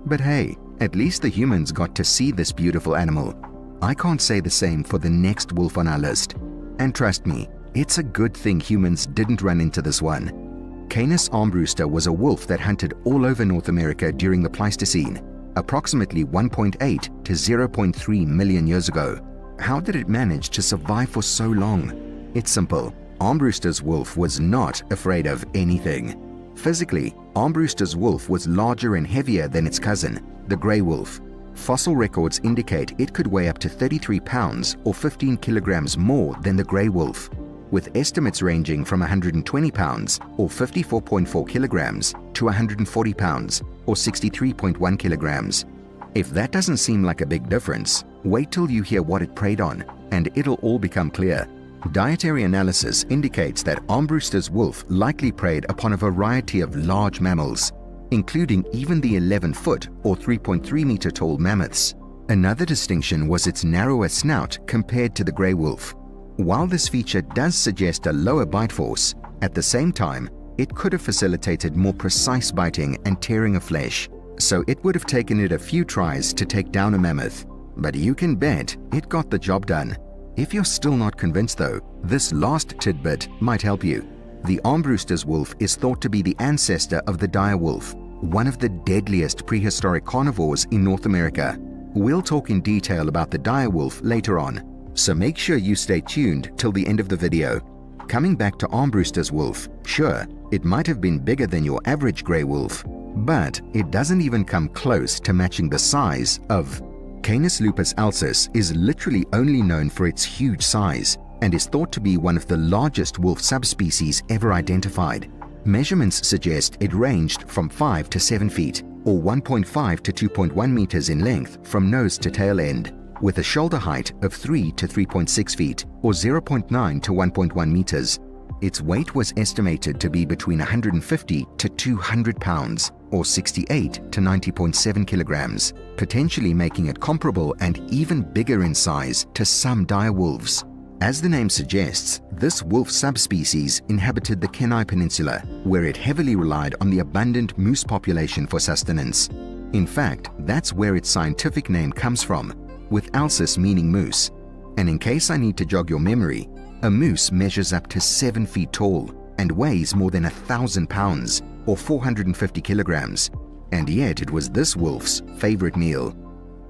But hey, at least the humans got to see this beautiful animal. I can't say the same for the next wolf on our list. And trust me, it's a good thing humans didn't run into this one. Canis armbruster was a wolf that hunted all over North America during the Pleistocene, approximately 1.8 to 0.3 million years ago. How did it manage to survive for so long? It's simple. Armbruster's wolf was not afraid of anything. Physically, Armbruster's wolf was larger and heavier than its cousin, the gray wolf. Fossil records indicate it could weigh up to 33 pounds or 15 kilograms more than the gray wolf, with estimates ranging from 120 pounds or 54.4 kilograms to 140 pounds or 63.1 kilograms. If that doesn't seem like a big difference, wait till you hear what it preyed on, and it'll all become clear. Dietary analysis indicates that Armbruster's wolf likely preyed upon a variety of large mammals, including even the 11-foot or 3.3-meter tall mammoths. Another distinction was its narrower snout compared to the gray wolf. While this feature does suggest a lower bite force, at the same time, it could have facilitated more precise biting and tearing of flesh, so it would have taken it a few tries to take down a mammoth. But you can bet it got the job done. If you're still not convinced though, this last tidbit might help you. The Armbruster's wolf is thought to be the ancestor of the dire wolf, one of the deadliest prehistoric carnivores in North America. We'll talk in detail about the dire wolf later on, so make sure you stay tuned till the end of the video. Coming back to Armbruster's wolf, sure, it might have been bigger than your average gray wolf, but it doesn't even come close to matching the size of Canis lupus alcis. Is literally only known for its huge size and is thought to be one of the largest wolf subspecies ever identified. Measurements suggest it ranged from 5 to 7 feet, or 1.5 to 2.1 meters in length from nose to tail end. with a shoulder height of 3 to 3.6 feet or 0.9 to 1.1 meters. Its weight was estimated to be between 150 to 200 pounds or 68 to 90.7 kilograms, potentially making it comparable and even bigger in size to some dire wolves. As the name suggests, this wolf subspecies inhabited the Kenai Peninsula, where it heavily relied on the abundant moose population for sustenance. In fact, that's where its scientific name comes from, with Alsis meaning moose. And in case I need to jog your memory, a moose measures up to 7 feet tall and weighs more than 1,000 pounds or 450 kilograms. And yet it was this wolf's favorite meal.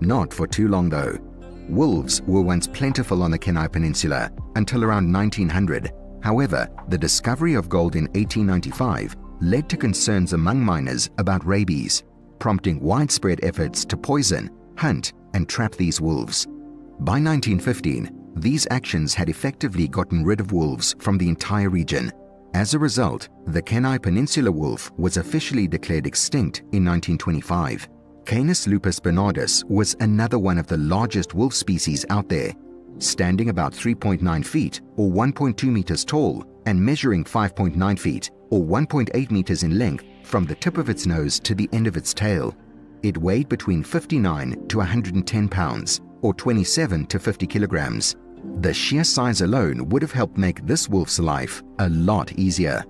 Not for too long though. Wolves were once plentiful on the Kenai Peninsula until around 1900. However, the discovery of gold in 1895 led to concerns among miners about rabies, prompting widespread efforts to poison, hunt, and trap these wolves. By 1915, these actions had effectively gotten rid of wolves from the entire region. As a result, the Kenai Peninsula wolf was officially declared extinct in 1925. Canis lupus bernardus was another one of the largest wolf species out there, standing about 3.9 feet or 1.2 meters tall and measuring 5.9 feet or 1.8 meters in length from the tip of its nose to the end of its tail. It weighed between 59 to 110 pounds or 27 to 50 kilograms. The sheer size alone would have helped make this wolf's life a lot easier.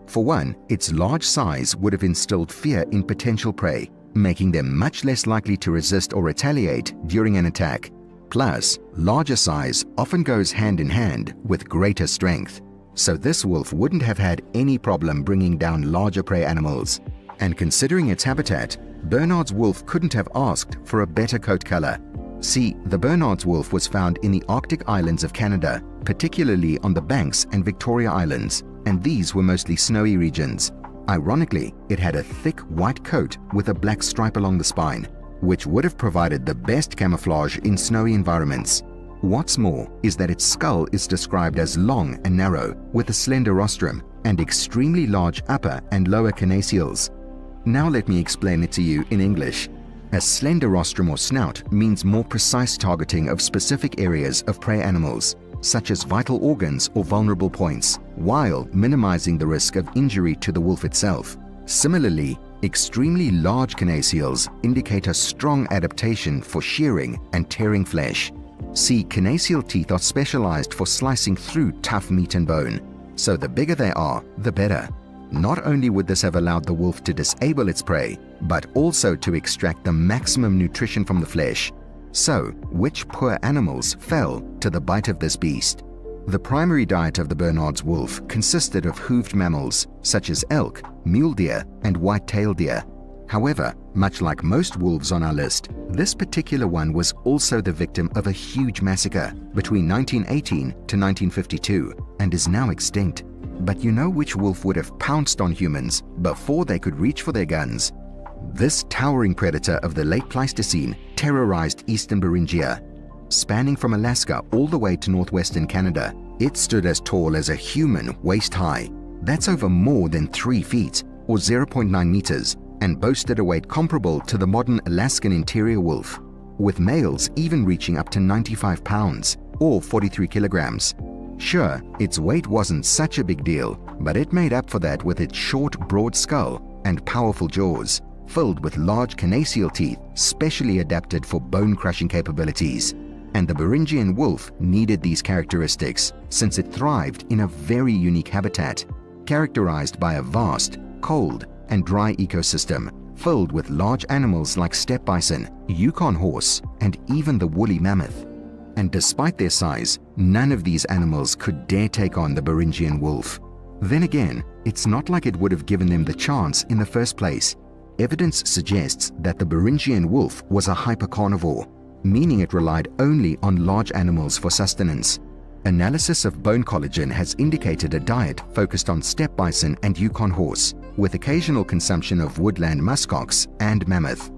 For one, its large size would have instilled fear in potential prey, making them much less likely to resist or retaliate during an attack. Plus, larger size often goes hand in hand with greater strength, so this wolf wouldn't have had any problem bringing down larger prey animals. And considering its habitat, Bernard's wolf couldn't have asked for a better coat color. See, the Bernard's wolf was found in the Arctic islands of Canada, particularly on the Banks and Victoria Islands, and these were mostly snowy regions. Ironically, it had a thick white coat with a black stripe along the spine, which would have provided the best camouflage in snowy environments. What's more is that its skull is described as long and narrow, with a slender rostrum and extremely large upper and lower carnassials. Now let me explain it to you in English. A slender rostrum or snout means more precise targeting of specific areas of prey animals, such as vital organs or vulnerable points, while minimizing the risk of injury to the wolf itself. Similarly, extremely large carnassials indicate a strong adaptation for shearing and tearing flesh. See, carnassial teeth are specialized for slicing through tough meat and bone, so the bigger they are, the better. Not only would this have allowed the wolf to disable its prey, but also to extract the maximum nutrition from the flesh. So, which poor animals fell to the bite of this beast? The primary diet of the Bernard's wolf consisted of hooved mammals, such as elk, mule deer, and white-tailed deer. However, much like most wolves on our list, this particular one was also the victim of a huge massacre between 1918 to 1952 and is now extinct. But you know which wolf would have pounced on humans before they could reach for their guns? This towering predator of the late Pleistocene terrorized eastern Beringia. Spanning from Alaska all the way to northwestern Canada, it stood as tall as a human waist high. That's over more than 3 feet, or 0.9 meters, and boasted a weight comparable to the modern Alaskan interior wolf, with males even reaching up to 95 pounds, or 43 kilograms. Sure, its weight wasn't such a big deal, but it made up for that with its short, broad skull and powerful jaws, filled with large carnassial teeth specially adapted for bone-crushing capabilities. And the Beringian wolf needed these characteristics since it thrived in a very unique habitat, characterized by a vast, cold, and dry ecosystem filled with large animals like steppe bison, Yukon horse, and even the woolly mammoth. And despite their size, none of these animals could dare take on the Beringian wolf. Then again, it's not like it would have given them the chance in the first place. Evidence suggests that the Beringian wolf was a hypercarnivore, meaning it relied only on large animals for sustenance. Analysis of bone collagen has indicated a diet focused on steppe bison and Yukon horse, with occasional consumption of woodland muskox and mammoth.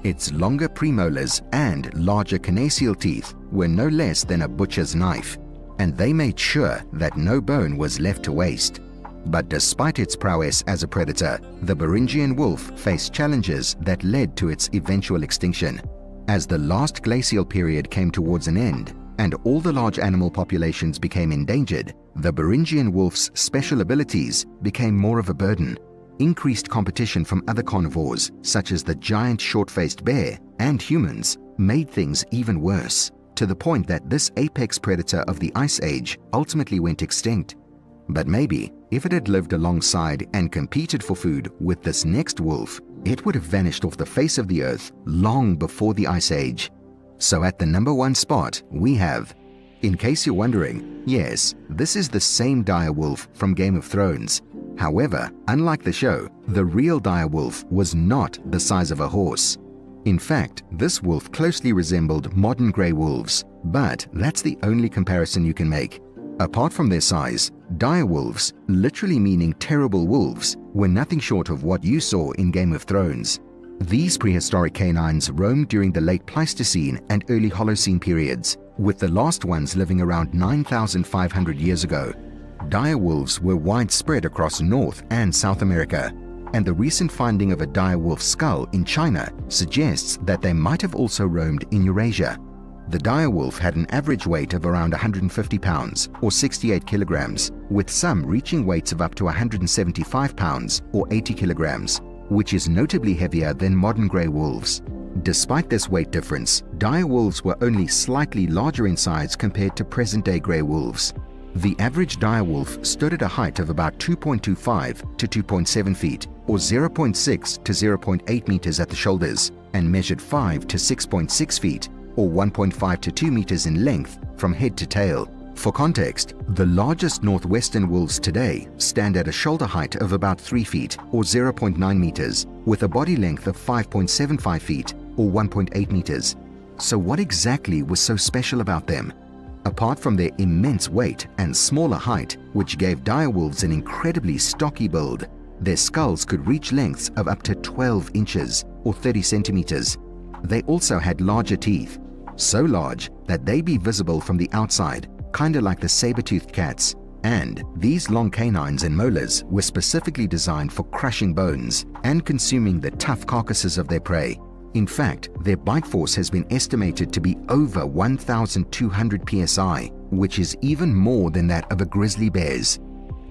Its longer premolars and larger carnassial teeth were no less than a butcher's knife, and they made sure that no bone was left to waste. But despite its prowess as a predator, the Beringian wolf faced challenges that led to its eventual extinction. As the last glacial period came towards an end and all the large animal populations became endangered, the Beringian wolf's special abilities became more of a burden. Increased competition from other carnivores, such as the giant short-faced bear and humans, made things even worse, to the point that this apex predator of the Ice Age ultimately went extinct. But maybe, if it had lived alongside and competed for food with this next wolf, it would have vanished off the face of the earth long before the Ice Age. So at the number 1 spot, we have, in case you're wondering, yes, this is the same dire wolf from Game of Thrones. However, unlike the show, the real dire wolf was not the size of a horse. In fact, this wolf closely resembled modern grey wolves, but that's the only comparison you can make. Apart from their size, dire wolves, literally meaning terrible wolves, were nothing short of what you saw in Game of Thrones. These prehistoric canines roamed during the late Pleistocene and early Holocene periods, with the last ones living around 9,500 years ago. Dire wolves were widespread across North and South America, and the recent finding of a dire wolf skull in China suggests that they might have also roamed in Eurasia. The dire wolf had an average weight of around 150 pounds or 68 kilograms, with some reaching weights of up to 175 pounds or 80 kilograms, which is notably heavier than modern grey wolves. Despite this weight difference, dire wolves were only slightly larger in size compared to present-day grey wolves. The average dire wolf stood at a height of about 2.25 to 2.7 feet, or 0.6 to 0.8 meters at the shoulders, and measured 5 to 6.6 feet, or 1.5 to 2 meters in length from head to tail. For context, the largest northwestern wolves today stand at a shoulder height of about 3 feet, or 0.9 meters, with a body length of 5.75 feet, or 1.8 meters. So what exactly was so special about them? Apart from their immense weight and smaller height, which gave dire wolves an incredibly stocky build, their skulls could reach lengths of up to 12 inches or 30 centimeters. They also had larger teeth, so large that they'd be visible from the outside, kinda like the saber-toothed cats. And these long canines and molars were specifically designed for crushing bones and consuming the tough carcasses of their prey. In fact, their bite force has been estimated to be over 1,200 psi, which is even more than that of a grizzly bear's.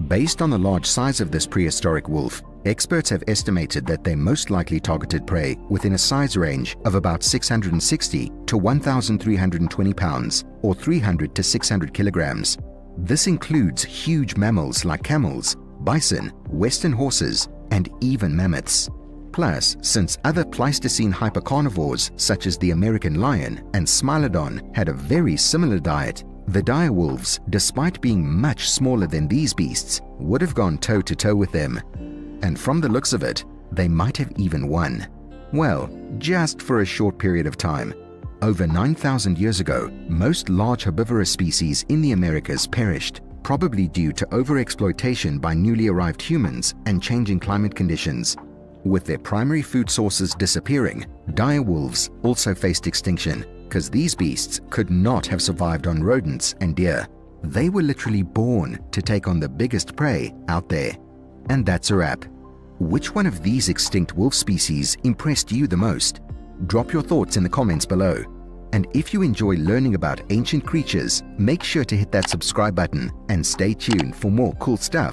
Based on the large size of this prehistoric wolf, experts have estimated that they most likely targeted prey within a size range of about 660 to 1,320 pounds, or 300 to 600 kilograms. This includes huge mammals like camels, bison, western horses, and even mammoths. Plus, since other Pleistocene hypercarnivores such as the American lion and Smilodon had a very similar diet, the dire wolves, despite being much smaller than these beasts, would have gone toe-to-toe with them. And from the looks of it, they might have even won. Well, just for a short period of time. Over 9,000 years ago, most large herbivorous species in the Americas perished, probably due to overexploitation by newly arrived humans and changing climate conditions. With their primary food sources disappearing, dire wolves also faced extinction, because these beasts could not have survived on rodents and deer. They were literally born to take on the biggest prey out there. And that's a wrap. Which one of these extinct wolf species impressed you the most? Drop your thoughts in the comments below. And if you enjoy learning about ancient creatures, make sure to hit that subscribe button and stay tuned for more cool stuff